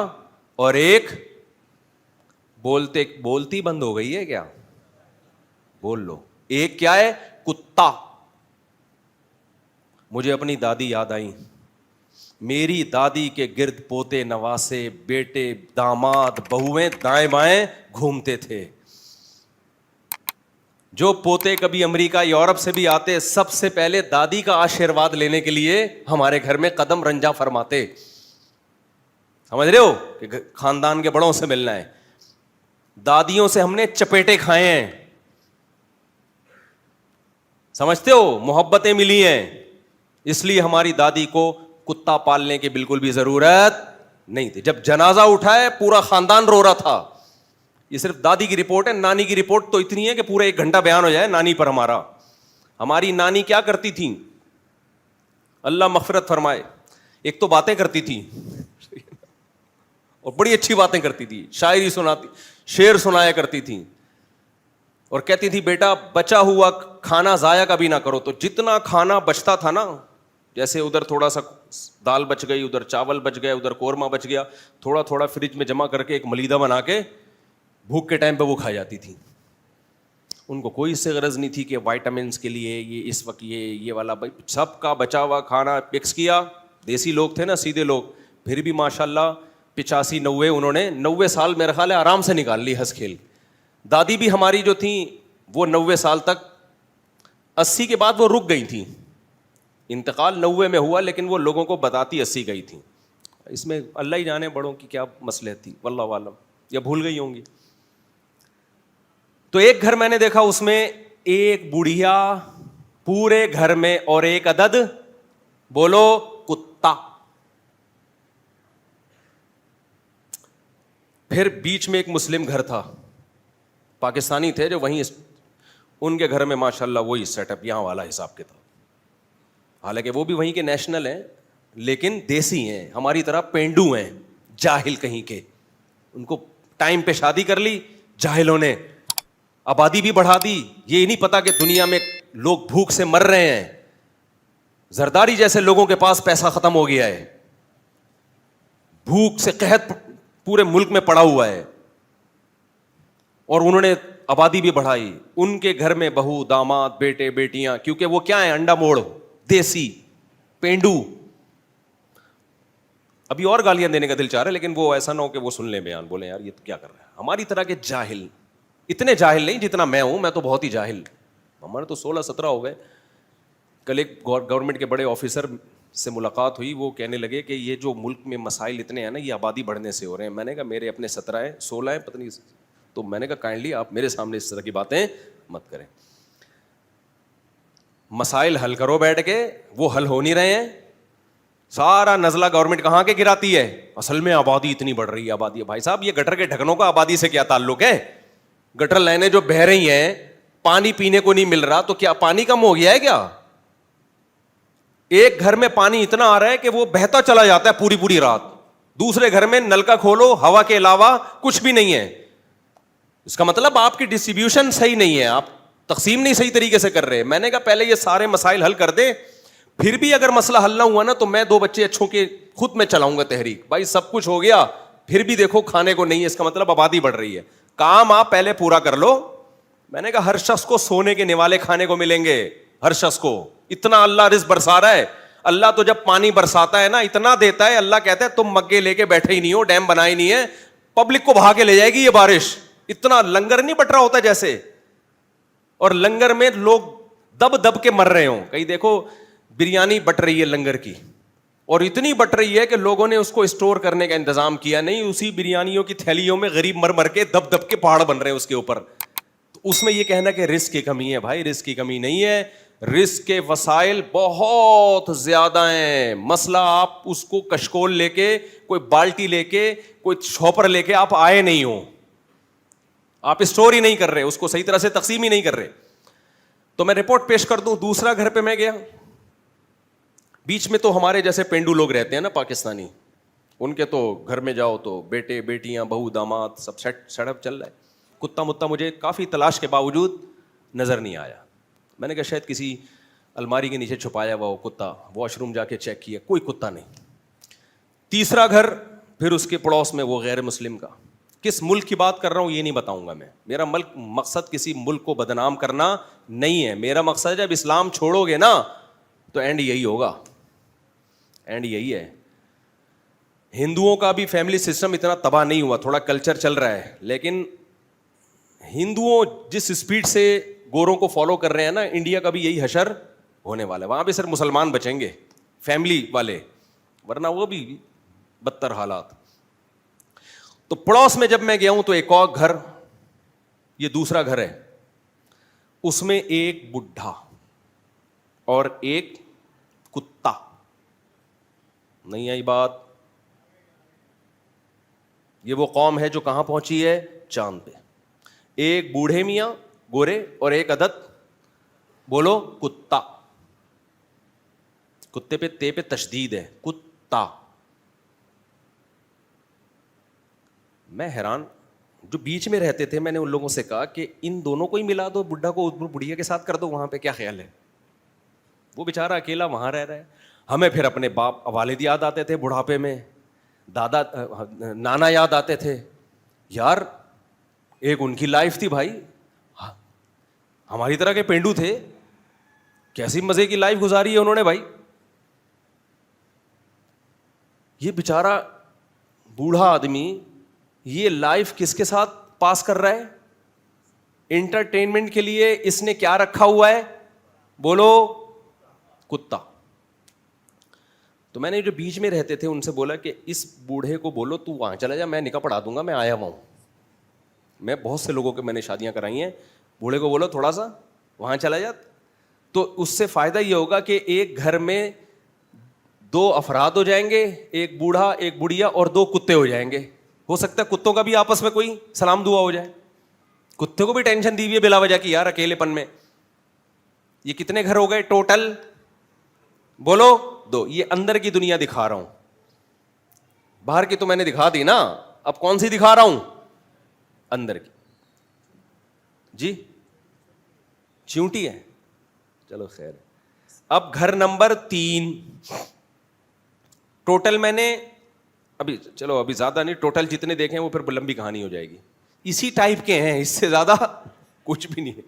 اور ایک بولتی بند ہو گئی ہے کیا, بول لو, ایک کیا ہے کتا. مجھے اپنی دادی یاد آئی. میری دادی کے گرد پوتے نواسے بیٹے داماد بہویں دائیں بائیں گھومتے تھے. جو پوتے کبھی امریکہ یورپ سے بھی آتے سب سے پہلے دادی کا آشیرواد لینے کے لیے ہمارے گھر میں قدم رنجا فرماتے. سمجھ رہے ہو کہ خاندان کے بڑوں سے ملنا ہے. دادیوں سے ہم نے چپیٹے کھائے ہیں, سمجھتے ہو, محبتیں ملی ہیں. اس لیے ہماری دادی کو کتا پالنے کی بالکل بھی ضرورت نہیں تھی. جب جنازہ اٹھائے پورا خاندان رو رہا تھا. یہ صرف دادی کی رپورٹ ہے, نانی کی رپورٹ تو اتنی ہے کہ پورا 1 گھنٹہ بیان ہو جائے نانی پر ہمارا. ہماری نانی کیا کرتی تھی, اللہ مغفرت فرمائے, ایک تو باتیں کرتی تھی اور بڑی اچھی باتیں کرتی تھی, شاعری سناتی, شعر سنایا کرتی تھی, اور کہتی تھی بیٹا بچا ہوا کھانا ضائع کبھی نہ کرو. تو جتنا کھانا بچتا تھا نا, جیسے ادھر تھوڑا سا دال بچ گئی, ادھر چاول بچ گئے, ادھر قورمہ بچ گیا, تھوڑا تھوڑا فریج میں جمع کر کے ایک ملیدہ بنا کے بھوک کے ٹائم پہ وہ کھا جاتی تھی. ان کو کوئی اس سے غرض نہیں تھی کہ وائٹامنس کے لیے یہ اس وقت یہ والا, بھائی سب کا بچا ہوا کھانا مکس کیا. دیسی لوگ تھے نا, سیدھے لوگ, پھر بھی ماشاء اللہ 85-90 انہوں نے 90 سال میرے خیال ہے آرام سے نکال لی ہنس کھیل. دادی بھی ہماری جو تھیں وہ 90 سال تک, 80 کے بعد وہ رک گئی تھیں. انتقال 90 میں ہوا, لیکن وہ لوگوں کو بتاتی 80 گئی تھیں. اس میں اللہ ہی جانے بڑوں کی کیا مسئلہ تھی, واللہ عالم, یا بھول گئی ہوں گی. تو ایک گھر میں نے دیکھا, اس میں ایک بڑھیا پورے گھر میں اور ایک عدد بولو کتا. پھر بیچ میں ایک مسلم گھر تھا, پاکستانی تھے جو وہیں, ان کے گھر میں ماشاءاللہ وہی سیٹ اپ یہاں والا حساب کے تھا. حالانکہ وہ بھی وہیں کے نیشنل ہیں لیکن دیسی ہیں, ہماری طرح پینڈو ہیں, جاہل کہیں کے. ان کو ٹائم پہ شادی کر لی جاہلوں نے, آبادی بھی بڑھا دی. یہ نہیں پتا کہ دنیا میں لوگ بھوک سے مر رہے ہیں. زرداری جیسے لوگوں کے پاس پیسہ ختم ہو گیا ہے, بھوک سے قحط پورے ملک میں پڑا ہوا ہے, اور انہوں نے آبادی بھی بڑھائی. ان کے گھر میں بہو داماد بیٹے بیٹیاں, کیونکہ وہ کیا ہیں, انڈا موڑ, دیسی, پینڈو. ابھی اور گالیاں دینے کا دل چاہ رہا ہے, لیکن وہ ایسا نہ ہو کہ وہ سن لیں بیان, بولیں یار یہ کیا کر رہا ہے. ہماری طرح کے جاہل, اتنے جاہل نہیں جتنا میں ہوں, میں تو بہت ہی جاہل, ہمارے تو 16-17 ہو گئے. کل ایک گورنمنٹ کے بڑے آفیسر سے ملاقات ہوئی, وہ کہنے لگے کہ یہ جو ملک میں مسائل اتنے ہیں نا, یہ آبادی بڑھنے سے ہو رہے ہیں. میں نے کہا میرے اپنے 17 ہیں 16 ہیں پتہ نہیں. تو میں نے کہا کائنڈلی آپ میرے سامنے اس طرح کی باتیں مت کریں. مسائل حل کرو بیٹھ کے, وہ حل ہو نہیں رہے ہیں. سارا نزلہ گورنمنٹ کہاں کے گراتی ہے؟ اصل میں آبادی اتنی بڑھ رہی ہے. آبادی, بھائی صاحب یہ گٹر کے ڈھکنوں کا آبادی سے کیا تعلق ہے؟ گٹر لائنیں جو بہہ رہی ہیں, پانی پینے کو نہیں مل رہا, تو کیا پانی کم ہو گیا ہے کیا؟ ایک گھر میں پانی اتنا آ رہا ہے کہ وہ بہتا چلا جاتا ہے پوری پوری رات. دوسرے گھر میں نل کا کھولو, ہوا کے علاوہ کچھ بھی نہیں ہے. اس کا مطلب آپ کی ڈسٹریبیوشن صحیح نہیں ہے, آپ تقسیم نہیں صحیح طریقے سے کر رہے. میں نے کہا پہلے یہ سارے مسائل حل کر دے, پھر بھی اگر مسئلہ حل نہ ہوا نا تو میں 2 بچے اچھوں کے خود میں چلاؤں گا تحریک. بھائی سب کچھ ہو گیا پھر بھی دیکھو کھانے کو نہیں ہے, اس کا مطلب آبادی بڑھ رہی ہے. کام آپ پہلے پورا کر لو. میں نے کہا ہر شخص کو سونے کے نوالے کھانے کو ملیں گے, ہر شخص کو. اتنا اللہ رزق برسا رہا ہے. اللہ تو جب پانی برساتا ہے نا اتنا دیتا ہے, اللہ کہتا ہے تم مگے لے کے بیٹھے ہی نہیں ہو, ڈیم بنا ہی نہیں ہے, پبلک کو بہا کے لے جائے گی یہ بارش. اتنا لنگر نہیں بٹ رہا ہوتا جیسے, اور لنگر میں لوگ دب دب کے مر رہے ہوں. کہیں دیکھو بریانی بٹ رہی ہے لنگر کی, اور اتنی بٹ رہی ہے کہ لوگوں نے اس کو اسٹور کرنے کا انتظام کیا نہیں, اسی بریانیوں کی تھیلیوں میں غریب مر مر کے دب دب کے پہاڑ بن رہے ہیں اس کے اوپر. تو اس میں یہ کہنا کہ رزق کی کمی ہے, بھائی رزق کی کمی نہیں ہے, رزق کے وسائل بہت زیادہ ہیں. مسئلہ آپ اس کو کشکول لے کے, کوئی بالٹی لے کے, کوئی چھوپر لے کے آپ آئے نہیں ہو, آپ اسٹور ہی نہیں کر رہے, اس کو صحیح طرح سے تقسیم ہی نہیں کر رہے. تو میں رپورٹ پیش کر دوں. دوسرا گھر پہ میں گیا, بیچ میں تو ہمارے جیسے پینڈو لوگ رہتے ہیں نا پاکستانی, ان کے تو گھر میں جاؤ تو بیٹے بیٹیاں بہو داماد سب سیٹ اپ چل رہا ہے. کتا متا مجھے کافی تلاش کے باوجود نظر نہیں آیا. میں نے کہا شاید کسی الماری کے نیچے چھپایا ہوا وہ کتا, واش روم جا کے چیک کیا, کوئی کتا نہیں. تیسرا گھر پھر اس کے پڑوس میں وہ غیر مسلم کا. کس ملک کی بات کر رہا ہوں یہ نہیں بتاؤں گا میں, میرا مقصد کسی ملک کو بدنام کرنا نہیں ہے. میرا مقصد جب اسلام چھوڑو گے نا تو اینڈ یہی ہوگا, اینڈ یہی ہے. ہندوؤں کا بھی فیملی سسٹم اتنا تباہ نہیں ہوا, تھوڑا کلچر چل رہا ہے, لیکن ہندوؤں جس اسپیڈ سے گوروں کو فالو کر رہے ہیں نا, انڈیا کا بھی یہی حشر ہونے والا ہے. وہاں پہ صرف مسلمان بچیں گے فیملی والے, ورنہ وہ بھی بدتر حالات. تو پڑوس میں جب میں گیا ہوں تو ایک اور گھر, یہ دوسرا گھر ہے, اس میں ایک بڈھا اور ایک کتا. نہیں آئی بات؟ یہ وہ قوم ہے جو کہاں پہنچی ہے؟ چاند پہ. ایک بوڑھے میاں گورے اور ایک عدد بولو کتا. کتے پہ تے پہ تشدید ہے, کتا. میں حیران, جو بیچ میں رہتے تھے میں نے ان لوگوں سے کہا کہ ان دونوں کو ہی ملا دو, بڈھا کو بڑھیا کے ساتھ کر دو, وہاں پہ کیا خیال ہے؟ وہ بیچارہ اکیلا وہاں رہ رہا ہے. ہمیں پھر اپنے باپ والد یاد آتے تھے بڑھاپے میں, دادا نانا یاد آتے تھے. یار ایک ان کی لائف تھی بھائی, ہماری طرح کے پینڈو تھے, کیسی مزے کی لائف گزاری ہے انہوں نے بھائی. یہ بیچارہ بوڑھا آدمی یہ لائف کس کے ساتھ پاس کر رہا ہے؟ انٹرٹینمنٹ کے لیے اس نے کیا رکھا ہوا ہے؟ بولو کتا. تو میں نے جو بیچ میں رہتے تھے ان سے بولا کہ اس بوڑھے کو بولو تو وہاں چلا جا, میں نکاح پڑھا دوں گا, میں آیا ہوا ہوں. میں بہت سے لوگوں کے میں نے شادیاں کرائی ہیں, بوڑھے کو بولو تھوڑا سا وہاں چلا جا, تو اس سے فائدہ یہ ہوگا کہ ایک گھر میں 2 افراد ہو جائیں گے, ایک بوڑھا ایک بڑھیا اور 2 کتے ہو جائیں گے. ہو سکتا ہے کتوں کا بھی آپس میں کوئی سلام دعا ہو جائے. کتے کو بھی ٹینشن دی ہوئی ہے بلا وجہ کی یار اکیلے پن میں. یہ کتنے گھر ہو گئے ٹوٹل؟ بولو 2. یہ اندر کی دنیا دکھا رہا ہوں, باہر کی تو میں نے دکھا دی نا, اب کون سی دکھا رہا ہوں؟ اندر کی. جی چیونٹی ہے, چلو خیر. اب گھر نمبر 3 ٹوٹل میں نے ابھی, چلو ابھی زیادہ نہیں, ٹوٹل جتنے دیکھیں وہ پھر لمبی کہانی ہو جائے گی. اسی ٹائپ کے ہیں, اس سے زیادہ کچھ بھی نہیں ہے.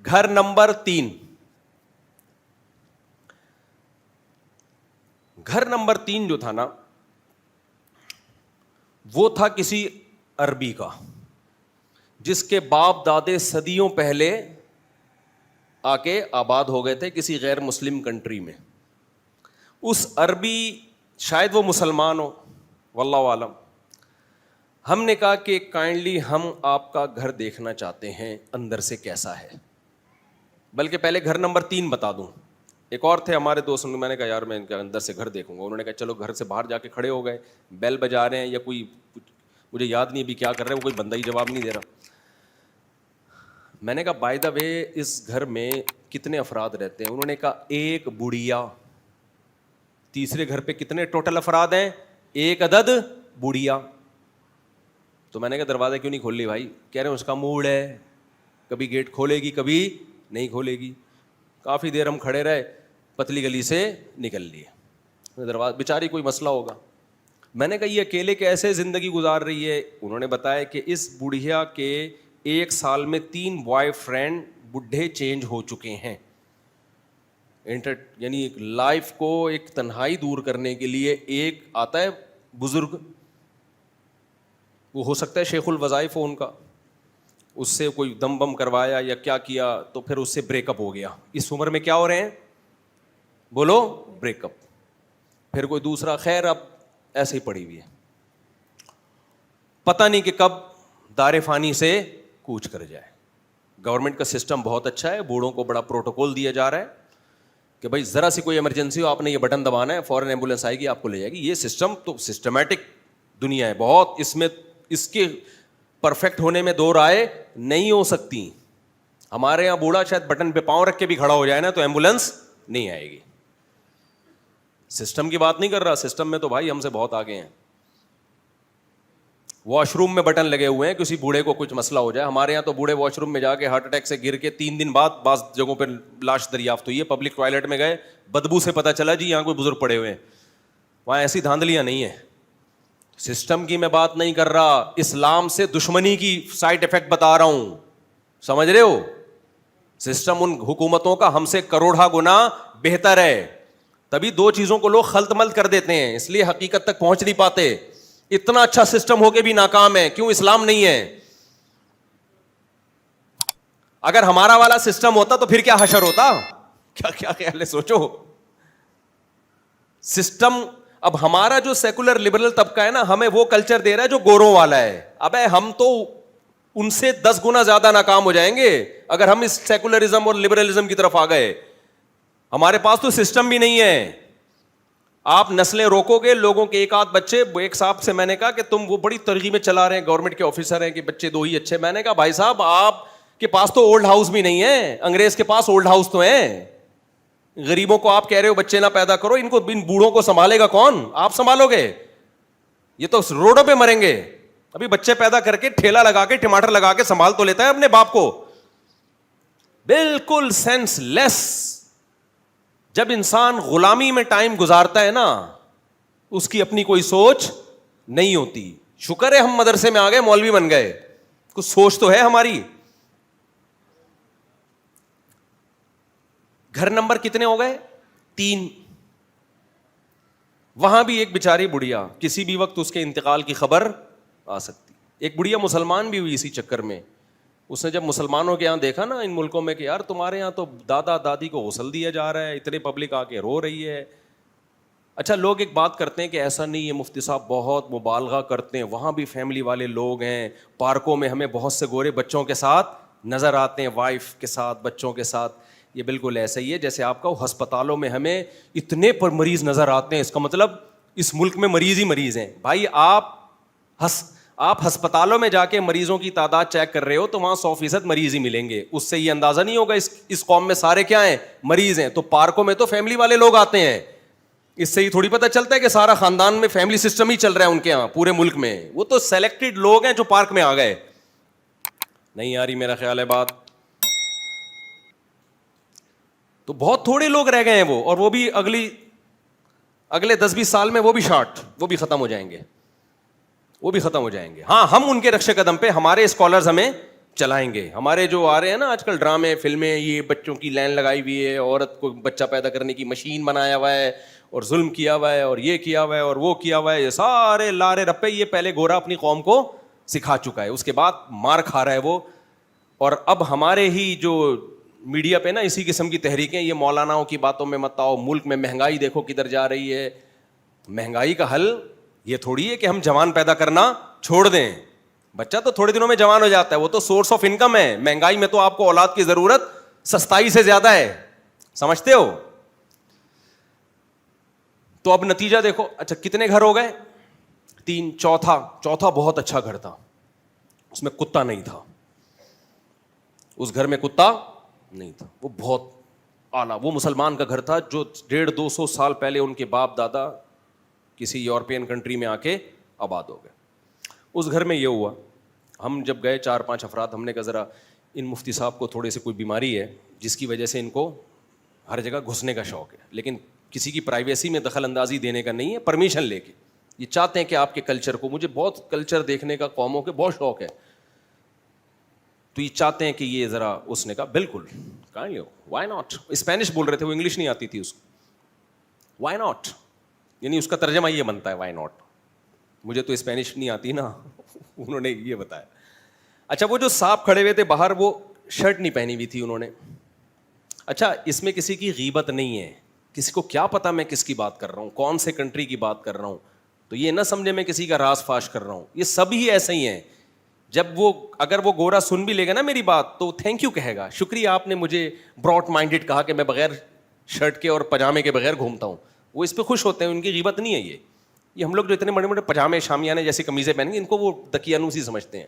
گھر نمبر 3, گھر نمبر 3 جو تھا نا وہ تھا کسی عربی کا, جس کے باپ دادے صدیوں پہلے آ کے آباد ہو گئے تھے کسی غیر مسلم کنٹری میں. اس عربی, شاید وہ مسلمان ہو واللہ عالم, ہم نے کہا کہ کائنڈلی ہم آپ کا گھر دیکھنا چاہتے ہیں اندر سے کیسا ہے. بلکہ پہلے گھر نمبر 3 بتا دوں. ایک اور تھے ہمارے دوست, میں نے کہا یار میں ان کے اندر سے گھر دیکھوں گا. انہوں نے کہا چلو گھر سے باہر جا کے کھڑے ہو گئے, بیل بجا رہے ہیں یا کوئی, مجھے یاد نہیں ابھی کیا کر رہے ہیں, وہ کوئی بندہ ہی جواب نہیں دے رہا. میں نے کہا بائی دا وے اس گھر میں کتنے افراد رہتے ہیں؟ انہوں نے کہا ایک بڑھیا. تیسرے گھر پہ کتنے ٹوٹل افراد ہیں؟ ایک عدد بڑھیا. تو میں نے کہا دروازہ کیوں نہیں کھول لی بھائی؟ کہہ رہے ہیں اس کا موڈ ہے, کبھی گیٹ کھولے گی کبھی نہیں کھولے گی. کافی دیر ہم کھڑے رہے, پتلی گلی سے نکل لیے. دروازہ بیچاری کوئی مسئلہ ہوگا. میں نے کہا یہ اکیلے کیسے زندگی گزار رہی ہے؟ انہوں نے بتایا کہ اس بڑھیا کے 1 سال میں 3 بوائے فرینڈ بڈھے چینج ہو چکے ہیں. یعنی ایک لائف کو ایک تنہائی دور کرنے کے لیے ایک آتا ہے بزرگ, وہ ہو سکتا ہے شیخ الوظائف ہو ان کا, اس سے کوئی دم بم کروایا یا کیا کیا تو پھر اس سے بریک اپ ہو گیا. اس عمر میں کیا ہو رہے ہیں بولو؟ Break up. پھر کوئی دوسرا, خیر اب ایسے ہی پڑی ہوئی ہے, پتہ نہیں کہ کب دار فانی سے کوچ کر جائے. گورنمنٹ کا سسٹم بہت اچھا ہے, بوڑھوں کو بڑا پروٹوکول دیا جا رہا ہے کہ بھائی ذرا سی کوئی ایمرجنسی ہو, آپ نے یہ بٹن دبانا ہے, فوراً ایمبولینس آئے گی, آپ کو لے جائے گی. یہ سسٹم تو سسٹمیٹک دنیا ہے بہت, اس میں اس کے پرفیکٹ ہونے میں 2 رائے نہیں ہو سکتی. ہمارے یہاں بوڑھا شاید بٹن پہ پاؤں رکھ کے بھی کھڑا ہو جائے نا تو ایمبولینس نہیں آئے گی. سسٹم کی بات نہیں کر رہا, سسٹم میں تو بھائی ہم سے بہت آگے ہیں. واش روم میں بٹن لگے ہوئے ہیں, کسی بوڑھے کو کچھ مسئلہ ہو جائے. ہمارے یہاں تو بوڑھے واش روم میں جا کے ہارٹ اٹیک سے گر کے 3 دن بعد بعض جگہوں پہ لاش دریافت ہوئی ہے. پبلک ٹوائلٹ میں گئے, بدبو سے پتہ چلا جی یہاں کوئی بزرگ پڑے ہوئے ہیں. وہاں ایسی دھاندلیاں نہیں ہیں. سسٹم کی میں بات نہیں کر رہا, اسلام سے دشمنی کی سائڈ افیکٹ بتا رہا ہوں, سمجھ رہے ہو؟ سسٹم ان حکومتوں کا ہم سے کروڑا گنا بہتر ہے. تبھی 2 چیزوں کو لوگ خلط ملط کر دیتے ہیں, اس لیے حقیقت تک پہنچ نہیں پاتے. اتنا اچھا سسٹم ہو کے بھی ناکام ہے, کیوں؟ اسلام نہیں ہے. اگر ہمارا والا سسٹم ہوتا تو پھر کیا حشر ہوتا؟ کیا خیال ہے, سوچو. سسٹم اب ہمارا جو سیکولر لبرل طبقہ ہے نا, ہمیں وہ کلچر دے رہا ہے جو گوروں والا ہے. ابے ہم تو ان سے 10 گنا زیادہ ناکام ہو جائیں گے اگر ہم اس سیکولرزم اور لبرلزم کی طرف آ گئے. ہمارے پاس تو سسٹم بھی نہیں ہے. آپ نسلیں روکو گے, لوگوں کے ایک آدھ بچے, ایک صاحب سے میں نے کہا کہ تم وہ بڑی ترغیبیں چلا رہے ہیں, گورنمنٹ کے آفیسر ہیں کہ بچے 2 ہی اچھے. میں نے کہا بھائی صاحب آپ کے پاس تو اولڈ ہاؤس بھی نہیں ہے, انگریز کے پاس اولڈ ہاؤس تو ہیں. غریبوں کو آپ کہہ رہے ہو بچے نہ پیدا کرو, ان کو ان بوڑھوں کو سنبھالے گا کون؟ آپ سنبھالو گے؟ یہ تو روڈوں پہ مریں گے. ابھی بچے پیدا کر کے ٹھیلا لگا کے ٹماٹر لگا کے سنبھال تو لیتا ہے اپنے باپ کو. بالکل سینس لیس. جب انسان غلامی میں ٹائم گزارتا ہے نا, اس کی اپنی کوئی سوچ نہیں ہوتی. شکر ہے ہم مدرسے میں آ گئے, مولوی بن گئے, کچھ سوچ تو ہے ہماری. گھر نمبر کتنے ہو گئے؟ 3. وہاں بھی ایک بیچاری بڑھیا, کسی بھی وقت اس کے انتقال کی خبر آ سکتی. ایک بڑھیا مسلمان بھی ہوئی اسی چکر میں. اس نے جب مسلمانوں کے یہاں دیکھا نا ان ملکوں میں کہ یار تمہارے یہاں تو دادا دادی کو غسل دیا جا رہا ہے, اتنے پبلک آ کے رو رہی ہے. اچھا لوگ ایک بات کرتے ہیں کہ ایسا نہیں ہے, مفتی صاحب بہت مبالغہ کرتے ہیں, وہاں بھی فیملی والے لوگ ہیں. پارکوں میں ہمیں بہت سے گورے بچوں کے ساتھ نظر آتے ہیں, وائف کے ساتھ, بچوں کے ساتھ. یہ بالکل ایسا ہی ہے جیسے آپ کا ہسپتالوں میں ہمیں اتنے پر مریض نظر آتے ہیں. اس کا مطلب اس ملک میں مریض ہی مریض ہیں. بھائی آپ ہسپتالوں میں جا کے مریضوں کی تعداد چیک کر رہے ہو تو وہاں 100% مریض ہی ملیں گے. اس سے یہ اندازہ نہیں ہوگا اس قوم میں سارے کیا ہیں؟ مریض ہیں. تو پارکوں میں تو فیملی والے لوگ آتے ہیں. اس سے ہی تھوڑی پتہ چلتا ہے کہ سارا خاندان میں فیملی سسٹم ہی چل رہا ہے ان کے یہاں پورے ملک میں. وہ تو سلیکٹڈ لوگ ہیں جو پارک میں آ گئے. نہیں آ رہی میرا خیال ہے بات. تو بہت تھوڑے لوگ رہ گئے ہیں وہ, اور وہ بھی اگلے 10-20 سال میں وہ بھی شارٹ, وہ بھی ختم ہو جائیں گے, وہ بھی ختم ہو جائیں گے. ہاں ہم ان کے رقش قدم پہ, ہمارے اسکالرز ہمیں چلائیں گے. ہمارے جو آ رہے ہیں نا آج کل ڈرامے فلمیں, یہ بچوں کی لائن لگائی ہوئی ہے, عورت کو بچہ پیدا کرنے کی مشین بنایا ہوا ہے, اور ظلم کیا ہوا ہے, اور یہ کیا ہوا ہے, اور وہ کیا ہوا ہے, یہ سارے لارے رپے یہ پہلے گورا اپنی قوم کو سکھا چکا ہے, اس کے بعد مار کھا رہا ہے وہ. اور اب ہمارے ہی جو میڈیا پہ نا اسی قسم کی تحریکیں, یہ مولاناؤں کی باتوں میں مت آؤ, ملک میں مہنگائی دیکھو کدھر جا رہی ہے. مہنگائی کا حل یہ تھوڑی ہے کہ ہم جوان پیدا کرنا چھوڑ دیں. بچہ تو تھوڑے دنوں میں جوان ہو جاتا ہے, وہ تو سورس آف انکم ہے. مہنگائی میں تو آپ کو اولاد کی ضرورت سستائی سے زیادہ ہے, سمجھتے ہو؟ تو اب نتیجہ دیکھو. اچھا کتنے گھر ہو گئے؟ 3. چوتھا بہت اچھا گھر تھا, اس میں کتا نہیں تھا. اس گھر میں کتا نہیں تھا, وہ بہت اعلیٰ, وہ مسلمان کا گھر تھا جو 150-200 سال پہلے ان کے باپ دادا کسی یورپین کنٹری میں آ کے آباد ہو گئے. اس گھر میں یہ ہوا, ہم جب گئے 4-5 افراد, ہم نے کہا ذرا ان مفتی صاحب کو تھوڑے سے کوئی بیماری ہے جس کی وجہ سے ان کو ہر جگہ گھسنے کا شوق ہے, لیکن کسی کی پرائیویسی میں دخل اندازی دینے کا نہیں ہے, پرمیشن لے کے. یہ چاہتے ہیں کہ آپ کے کلچر کو, مجھے بہت کلچر دیکھنے کا قوموں کے بہت شوق ہے, تو یہ چاہتے ہیں کہ یہ ذرا, اس نے کہا بالکل کائنڈلی, وائی ناٹ. اسپینش بول رہے تھے وہ, انگلش نہیں آتی تھی اس کو. وائی ناٹ یعنی اس کا ترجمہ یہ بنتا ہے وائی ناٹ. مجھے تو اسپینش نہیں آتی نا, انہوں نے یہ بتایا. اچھا وہ جو صاحب کھڑے ہوئے تھے باہر, وہ شرٹ نہیں پہنی ہوئی تھی انہوں نے. اچھا اس میں کسی کی غیبت نہیں ہے, کسی کو کیا پتا میں کس کی بات کر رہا ہوں, کون سے کنٹری کی بات کر رہا ہوں, تو یہ نہ سمجھے میں کسی کا راز فاش کر رہا ہوں. یہ سب ہی ایسے ہی ہیں. جب وہ اگر وہ گورا سن بھی لے گا نا میری بات, تو تھینک یو کہے گا, شکریہ آپ نے مجھے براڈ مائنڈیڈ کہا کہ میں بغیر شرٹ کے اور پجامے کے بغیر گھومتا ہوں. وہ اس پہ خوش ہوتے ہیں, ان کی غیبت نہیں ہے. یہ ہم لوگ جو اتنے بڑے بڑے پجامے شامیانے جیسی قمیضیں پہنیں گے, ان کو وہ دقیانوسی سمجھتے ہیں.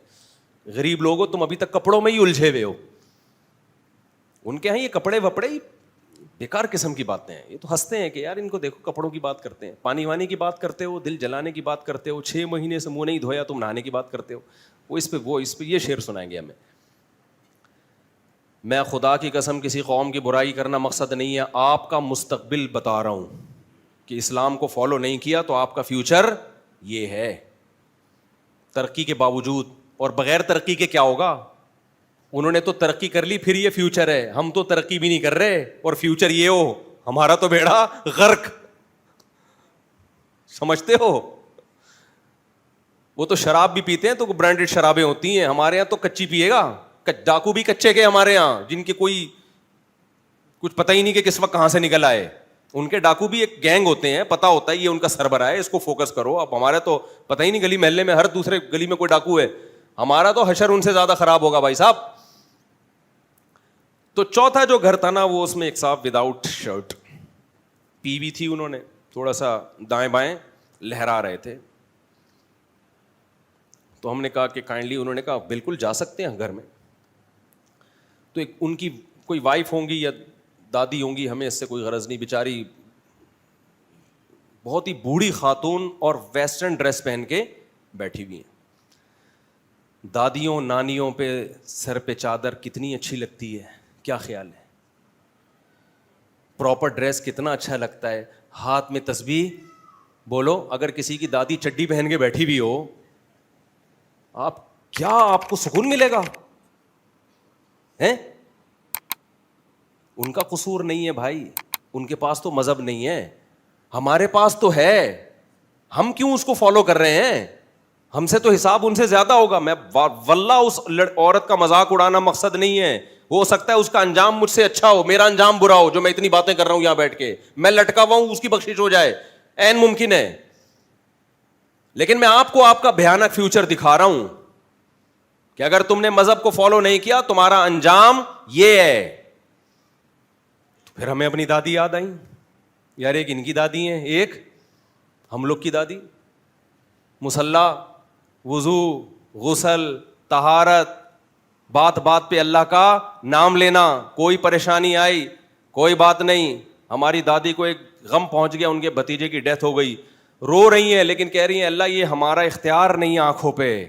غریب لوگ ہو تم, ابھی تک کپڑوں میں ہی الجھے ہوئے ہو. ان کے یہاں یہ کپڑے وپڑے بیکار قسم کی باتیں ہیں. یہ تو ہنستے ہیں کہ یار ان کو دیکھو کپڑوں کی بات کرتے ہیں, پانی وانی کی بات کرتے ہو, دل جلانے کی بات کرتے ہو, 6 مہینے سے منہ نہیں دھویا تم نہانے کی بات کرتے ہو. وہ اس پہ یہ شعر سنائیں گے ہمیں. میں خدا کی قسم کسی قوم کی برائی کرنا مقصد نہیں ہے, آپ کا مستقبل بتا رہا ہوں کہ اسلام کو فالو نہیں کیا تو آپ کا فیوچر یہ ہے. ترقی کے باوجود, اور بغیر ترقی کے کیا ہوگا؟ انہوں نے تو ترقی کر لی پھر یہ فیوچر ہے, ہم تو ترقی بھی نہیں کر رہے اور فیوچر یہ ہو, ہمارا تو بیڑا غرق. سمجھتے ہو؟ وہ تو شراب بھی پیتے ہیں تو برانڈیڈ شرابیں ہوتی ہیں, ہمارے یہاں تو کچی پیے گا. ڈاکو بھی کچے کے ہمارے یہاں, جن کے کوئی کچھ پتہ ہی نہیں کہ کس وقت کہاں سے نکل آئے. ان کے ڈاکو بھی ایک گینگ ہوتے ہیں, پتہ ہوتا ہے یہ ان کا سربراہ ہے, اس کو فوکس کرو. اب ہمارے تو پتہ ہی نہیں, گلی محلے میں ہر دوسرے گلی میں کوئی ڈاکو ہے. ہمارا تو حشر ان سے زیادہ خراب ہوگا بھائی صاحب. تو چوتھا جو گھر تھا نا, وہ اس میں ایک صاحب وداؤٹ شرٹ, پی بھی تھی انہوں نے, تھوڑا سا دائیں بائیں لہرا رہے تھے. تو ہم نے کہا کہ کائنڈلی, انہوں نے کہا بالکل جا سکتے ہیں گھر میں. تو ایک ان کی کوئی وائف ہوں گی یا دادی ہوں گی, ہمیں اس سے کوئی غرض نہیں, بیچاری بہت ہی بوڑھی خاتون اور ویسٹرن ڈریس پہن کے بیٹھی ہوئی ہیں. دادیوں نانیوں پہ سر پہ چادر کتنی اچھی لگتی ہے, کیا خیال ہے؟ پراپر ڈریس کتنا اچھا لگتا ہے, ہاتھ میں تسبیح. بولو اگر کسی کی دادی چڈی پہن کے بیٹھی بھی ہو, آپ کو سکون ملے گا؟ ان کا قصور نہیں ہے بھائی, ان کے پاس تو مذہب نہیں ہے, ہمارے پاس تو ہے. ہم کیوں اس کو فالو کر رہے ہیں؟ ہم سے تو حساب ان سے زیادہ ہوگا. میں واللہ اس عورت کا مذاق اڑانا مقصد نہیں ہے, ہو سکتا ہے اس کا انجام مجھ سے اچھا ہو, میرا انجام برا ہو, جو میں اتنی باتیں کر رہا ہوں یہاں بیٹھ کے, میں لٹکا ہوا ہوں, اس کی بخشش ہو جائے, عین ممکن ہے. لیکن میں آپ کو آپ کا بھیانک فیوچر دکھا رہا ہوں کہ اگر تم نے مذہب کو فالو نہیں کیا تمہارا انجام یہ ہے. پھر ہمیں اپنی دادی یاد آئیں, یار ایک ان کی دادی ہیں, ایک ہم لوگ کی دادی. مصلی, وضو, غسل, طہارت, بات بات پہ اللہ کا نام لینا, کوئی پریشانی آئی کوئی بات نہیں. ہماری دادی کو ایک غم پہنچ گیا, ان کے بھتیجے کی ڈیتھ ہو گئی, رو رہی ہیں لیکن کہہ رہی ہیں اللہ یہ ہمارا اختیار نہیں ہے آنکھوں پہ,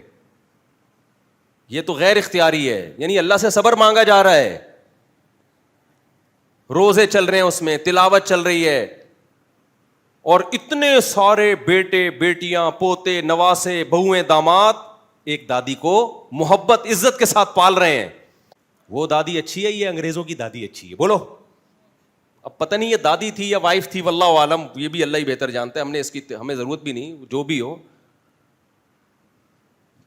یہ تو غیر اختیاری ہے. یعنی اللہ سے صبر مانگا جا رہا ہے, روزے چل رہے ہیں, اس میں تلاوت چل رہی ہے, اور اتنے سارے بیٹے بیٹیاں پوتے نواسے بہویں داماد ایک دادی کو محبت عزت کے ساتھ پال رہے ہیں. وہ دادی اچھی ہے, یہ انگریزوں کی دادی اچھی ہے؟ بولو. اب پتہ نہیں یہ دادی تھی یا وائف تھی, واللہ عالم, یہ بھی اللہ ہی بہتر جانتا ہے, ہم نے اس کی ہمیں ضرورت بھی نہیں, جو بھی ہو.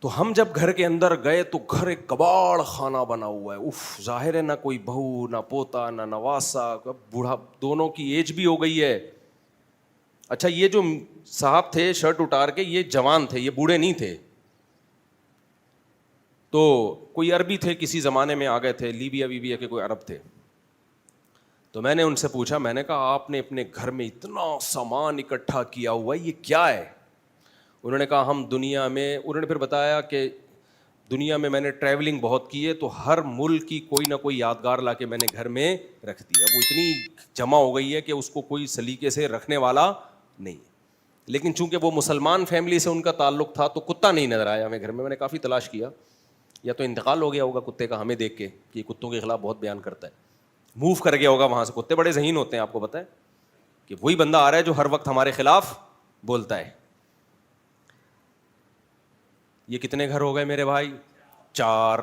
تو ہم جب گھر کے اندر گئے تو گھر ایک کباڑ خانہ بنا ہوا ہے. ظاہر ہے نہ کوئی بہو نہ پوتا نہ نواسا, بوڑھا, دونوں کی ایج بھی ہو گئی ہے. اچھا یہ جو صاحب تھے شرٹ اتار کے, یہ جوان تھے, یہ بوڑھے نہیں تھے. تو کوئی عربی تھے, کسی زمانے میں آ گئے تھے, لیبیا ویبیا کے کوئی عرب تھے. تو میں نے ان سے پوچھا, میں نے کہا آپ نے اپنے گھر میں اتنا سامان اکٹھا کیا ہوا ہے, یہ کیا ہے؟ انہوں نے کہا ہم دنیا میں, انہوں نے پھر بتایا کہ دنیا میں میں نے ٹریولنگ بہت کی ہے, تو ہر ملک کی کوئی نہ کوئی یادگار لا کے میں نے گھر میں رکھ دی. اب وہ اتنی جمع ہو گئی ہے کہ اس کو کوئی سلیقے سے رکھنے والا نہیں. لیکن چونکہ وہ مسلمان فیملی سے ان کا تعلق تھا, تو کتا نہیں نظر آیا ہمیں گھر میں. میں نے کافی تلاش کیا, یا تو انتقال ہو گیا ہوگا کتے کا ہمیں دیکھ کے کہ کتوں کے خلاف بہت بیان کرتا ہے, موو کر گیا ہوگا وہاں سے. کتے بڑے ذہین ہوتے ہیں, آپ کو پتہ ہے کہ وہی بندہ آ رہا ہے جو ہر وقت ہمارے خلاف بولتا ہے. یہ کتنے گھر ہو گئے میرے بھائی؟ 4.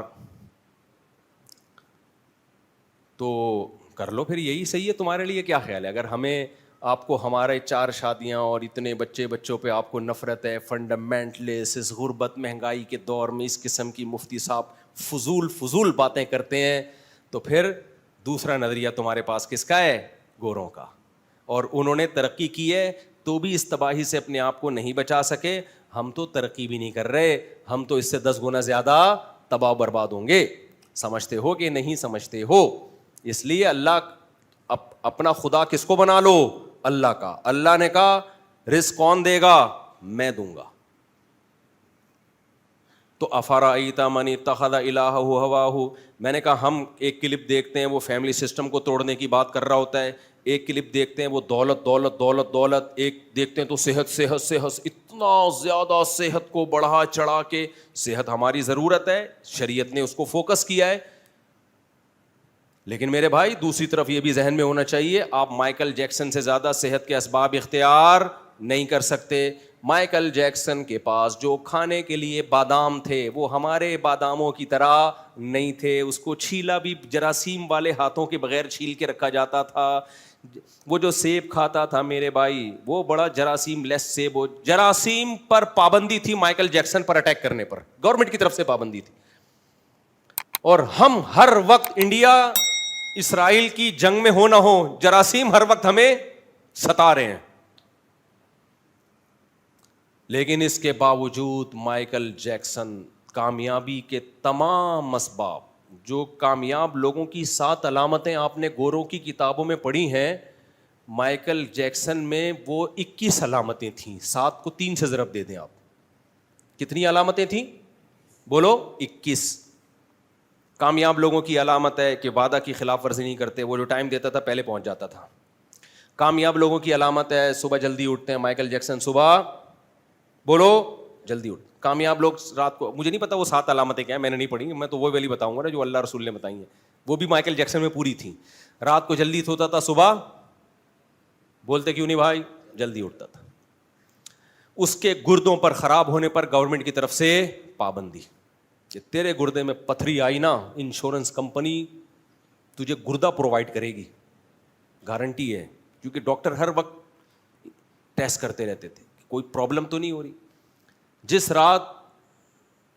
تو کر لو پھر, یہی صحیح ہے تمہارے لیے. کیا خیال ہے اگر ہمیں آپ کو ہمارے 4 شادیاں اور اتنے بچوں پہ آپ کو نفرت ہے, فنڈامنٹلسٹ, اس غربت مہنگائی کے دور میں اس قسم کی مفتی صاحب فضول باتیں کرتے ہیں, تو پھر دوسرا نظریہ تمہارے پاس کس کا ہے؟ گوروں کا. اور انہوں نے ترقی کی ہے تو بھی اس تباہی سے اپنے آپ کو نہیں بچا سکے. ہم تو ترقی بھی نہیں کر رہے, ہم تو اس سے 10 گنا زیادہ تباہ و برباد ہوں گے. سمجھتے ہو کہ نہیں سمجھتے ہو؟ اس لیے اللہ اپنا خدا کس کو بنا لو؟ اللہ کا. اللہ نے کہا رزق کون دے گا؟ میں دوں گا. تو افرأیت من اتخذ الہہ ہواہ, میں نے کہا ہم ایک کلپ دیکھتے ہیں وہ فیملی سسٹم کو توڑنے کی بات کر رہا ہوتا ہے, ایک کلپ دیکھتے ہیں وہ دولت, ایک دیکھتے ہیں تو صحت, اتنا زیادہ صحت کو بڑھا چڑھا کے. صحت ہماری ضرورت ہے, شریعت نے اس کو فوکس کیا ہے. لیکن میرے بھائی دوسری طرف یہ بھی ذہن میں ہونا چاہیے, آپ مائیکل جیکسن سے زیادہ صحت کے اسباب اختیار نہیں کر سکتے. مائیکل جیکسن کے پاس جو کھانے کے لیے بادام تھے وہ ہمارے باداموں کی طرح نہیں تھے. اس کو چھیلا بھی جراثیم والے ہاتھوں کے بغیر چھیل کے رکھا جاتا تھا. وہ جو سیب کھاتا تھا میرے بھائی, وہ بڑا جراثیم لیس سیب, وہ جراثیم پر پابندی تھی مائیکل جیکسن پر اٹیک کرنے پر, گورنمنٹ کی طرف سے پابندی تھی. اور ہم ہر وقت انڈیا اسرائیل کی جنگ میں ہو نہ ہو, جراثیم ہر وقت ہمیں ستا رہے ہیں. لیکن اس کے باوجود مائیکل جیکسن کامیابی کے تمام اسباب, جو کامیاب لوگوں کی 7 علامتیں آپ نے گوروں کی کتابوں میں پڑھی ہیں, مائیکل جیکسن میں وہ 21 علامتیں تھیں. 7 کو 3 سے ضرب دے دیں آپ, کتنی علامتیں تھیں بولو؟ 21. کامیاب لوگوں کی علامت ہے کہ وعدہ کی خلاف ورزی نہیں کرتے, وہ جو ٹائم دیتا تھا پہلے پہنچ جاتا تھا. کامیاب لوگوں کی علامت ہے صبح جلدی اٹھتے ہیں, مائیکل جیکسن صبح بولو جلدی اٹھ. کامیاب لوگ رات کو, مجھے نہیں پتا وہ 7 علامتیں کیا ہیں, میں نے نہیں پڑھی, میں تو وہ والی بتاؤں گا نا جو اللہ رسول نے بتائی ہیں, وہ بھی مائیکل جیکسن میں پوری تھیں. رات کو جلدی سوتا تھا, صبح بولتے کیوں نہیں بھائی جلدی اٹھتا تھا. اس کے گردوں پر خراب ہونے پر گورنمنٹ کی طرف سے پابندی کہ تیرے گردے میں پتھری آئی نا, انشورنس کمپنی تجھے گردہ پرووائڈ کرے گی, گارنٹی ہے. کیونکہ ڈاکٹر ہر وقت ٹیسٹ کرتے رہتے تھے کوئی پرابلم تو نہیں ہو رہی. جس رات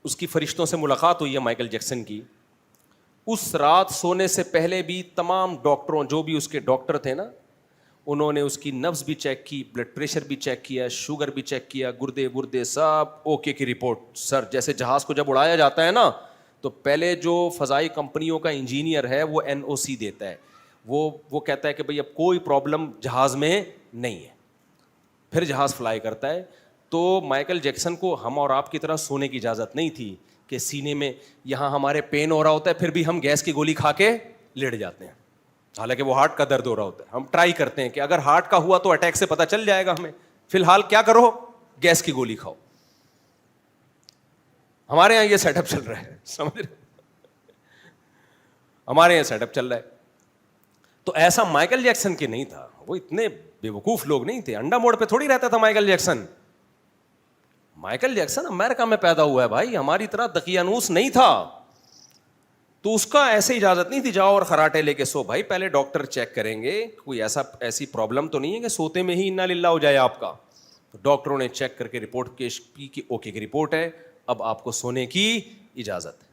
اس کی فرشتوں سے ملاقات ہوئی ہے مائیکل جیکسن کی, اس رات سونے سے پہلے بھی تمام ڈاکٹروں, جو بھی اس کے ڈاکٹر تھے نا, انہوں نے اس کی نبض بھی چیک کی, بلڈ پریشر بھی چیک کیا, شوگر بھی چیک کیا, گردے سب اوکے کی رپورٹ. سر جیسے جہاز کو جب اڑایا جاتا ہے نا, تو پہلے جو فضائی کمپنیوں کا انجینئر ہے وہ NOC دیتا ہے, وہ کہتا ہے کہ بھئی اب کوئی پرابلم جہاز میں نہیں ہے, پھر جہاز فلائی کرتا ہے. تو مائیکل جیکسن کو ہم اور آپ کی طرح سونے کی اجازت نہیں تھی کہ سینے میں یہاں ہمارے پین ہو رہا ہوتا ہے پھر بھی ہم گیس کی گولی کھا کے لیٹ جاتے ہیں, حالانکہ وہ ہارٹ کا درد ہو رہا ہوتا ہے. ہم ٹرائی کرتے ہیں کہ اگر ہارٹ کا ہوا تو اٹیک سے پتہ چل جائے گا ہمیں, فی الحال کیا کرو, گیس کی گولی کھاؤ. ہمارے یہاں یہ سیٹ اپ چل رہا ہے, سمجھ رہے, ہمارے یہاں سیٹ اپ چل رہا ہے. تو ایسا مائیکل جیکسن کے نہیں تھا, وہ اتنے بیوقوف لوگ نہیں تھے. انڈا موڑ پہ تھوڑی رہتا تھا مائیکل جیکسن. مائیکل جیکسن امریکہ میں پیدا ہوا ہے بھائی, ہماری طرح دقیانوس نہیں تھا. تو اس کا ایسے اجازت نہیں تھی جاؤ اور خراٹے لے کے سو. بھائی پہلے ڈاکٹر چیک کریں گے کوئی ایسی پرابلم تو نہیں ہے کہ سوتے میں ہی انا للہ ہو جائے آپ کا. تو ڈاکٹروں نے چیک کر کے رپورٹ پیش کی کہ اوکے کی رپورٹ ہے, اب آپ کو سونے کی اجازت ہے.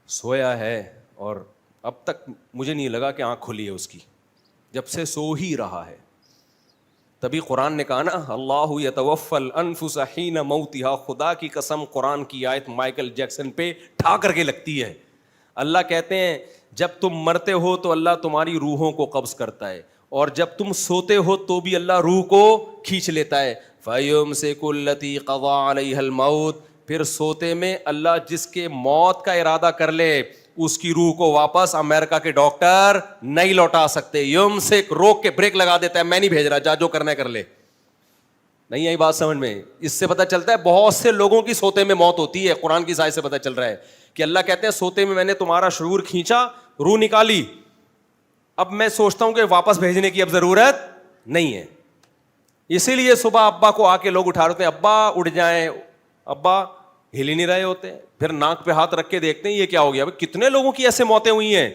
سویا ہے اور اب تک مجھے نہیں لگا کہ آنکھ کھلی ہے اس کی, جب سے سو ہی رہا ہے. تبھی قرآن نے کہا نا اللہ یتوفی الانفس حین موتہا، خدا کی قسم قرآن کی آیت مائیکل جیکسن پہ ٹھا کر کے لگتی ہے. اللہ کہتے ہیں جب تم مرتے ہو تو اللہ تمہاری روحوں کو قبض کرتا ہے، اور جب تم سوتے ہو تو بھی اللہ روح کو کھینچ لیتا ہے. فَيُمْسِكُ الَّتِي قَضَىٰ عَلَيْهَا الْمَوْتِ، پھر سوتے میں اللہ جس کے موت کا ارادہ کر لے اس کی روح کو واپس امریکہ کے ڈاکٹر نہیں لوٹا سکتے. یمسک، روک کے بریک لگا دیتا ہے، میں نہیں بھیج رہا، جا جو کرنا ہے کر لے. نہیں آئی بات سمجھ میں؟ اس سے پتہ چلتا ہے بہت سے لوگوں کی سوتے میں موت ہوتی ہے. قرآن کی آیت سے پتہ چل رہا ہے کہ اللہ کہتے ہیں سوتے میں نے تمہارا شعور کھینچا، روح نکالی، اب میں سوچتا ہوں کہ واپس بھیجنے کی اب ضرورت نہیں ہے. اسی لیے صبح ابا کو آ کے لوگ اٹھا رہے ہیں، ابا اٹھ جائیں، ابا ہل ہی نہیں رہے ہوتے. پھر ناک پہ ہاتھ رکھ کے دیکھتے ہیں یہ کیا ہو گیا. کتنے لوگوں کی ایسے موتیں ہوئی ہیں.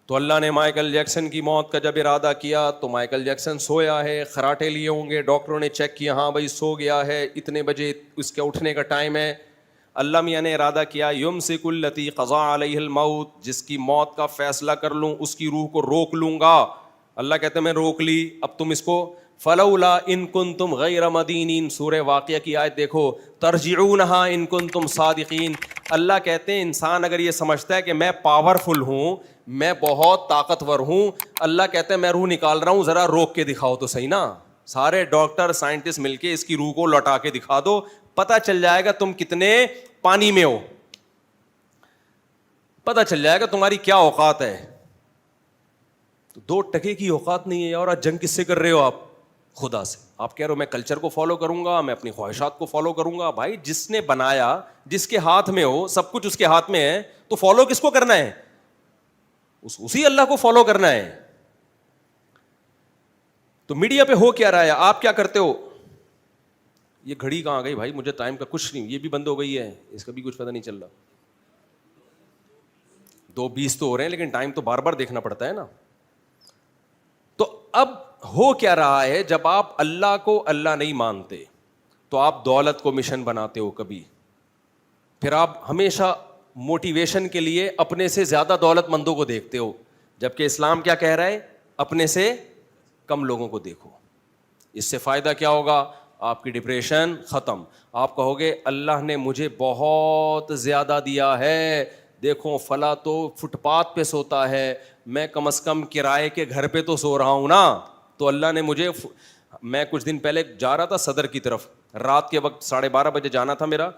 تو اللہ نے مائیکل جیکسن کی موت کا جب ارادہ کیا تو مائیکل جیکسن سویا ہے، خراٹے لیے ہوں گے، ڈاکٹروں نے چیک کیا ہاں بھائی سو گیا ہے، اتنے بجے اس کے اٹھنے کا ٹائم ہے. اللہ میاں نے ارادہ کیا یمسک التی قضا علیہ الموت، جس کی موت کا فیصلہ کر لوں اس کی روح کو روک لوں گا. اللہ کہتے ہیں میں روک لی، اب تم اس کو فلولا ان کنتم غیر مدینین، سورہ واقعہ کی آیت دیکھو، ترجعونہا ان کنتم صادقین. اللہ کہتے ہیں انسان اگر یہ سمجھتا ہے کہ میں پاورفل ہوں، میں بہت طاقتور ہوں، اللہ کہتے ہیں میں روح نکال رہا ہوں، ذرا روک کے دکھاؤ تو صحیح نا. سارے ڈاکٹر سائنٹسٹ مل کے اس کی روح کو لوٹا کے دکھا دو، پتہ چل جائے گا تم کتنے پانی میں ہو، پتہ چل جائے گا تمہاری کیا اوقات ہے. تو 2 ٹکے کی اوقات نہیں ہے. اور جنگ کس سے کر رہے ہو آپ؟ خدا سے. آپ کہہ رہے ہو میں کلچر کو فالو کروں گا، میں اپنی خواہشات کو فالو کروں گا. بھائی جس نے بنایا، جس کے ہاتھ میں ہو، سب کچھ اس کے ہاتھ میں ہے، تو فالو کس کو کرنا ہے؟ اسی اللہ کو فالو کرنا ہے. تو میڈیا پہ ہو کیا رہا ہے، آپ کیا کرتے ہو؟ یہ گھڑی کہاں گئی بھائی؟ مجھے ٹائم کا کچھ نہیں، یہ بھی بند ہو گئی ہے، اس کا بھی کچھ پتہ نہیں چل رہا. 2:20 تو ہو رہے ہیں لیکن ٹائم تو بار بار دیکھنا پڑتا ہے نا. تو اب ہو کیا رہا ہے، جب آپ اللہ کو اللہ نہیں مانتے تو آپ دولت کو مشن بناتے ہو کبھی، پھر آپ ہمیشہ موٹیویشن کے لیے اپنے سے زیادہ دولت مندوں کو دیکھتے ہو، جبکہ اسلام کیا کہہ رہا ہے؟ اپنے سے کم لوگوں کو دیکھو. اس سے فائدہ کیا ہوگا؟ آپ کی ڈپریشن ختم. آپ کہو گے اللہ نے مجھے بہت زیادہ دیا ہے، دیکھو فلاں تو فٹ پاتھ پہ سوتا ہے، میں کم از کم کرائے کے گھر پہ تو سو رہا ہوں نا. تو اللہ نے مجھے، میں کچھ دن پہلے جا رہا تھا صدر کی طرف، رات کے وقت 12:30 بجے جانا تھا میرا،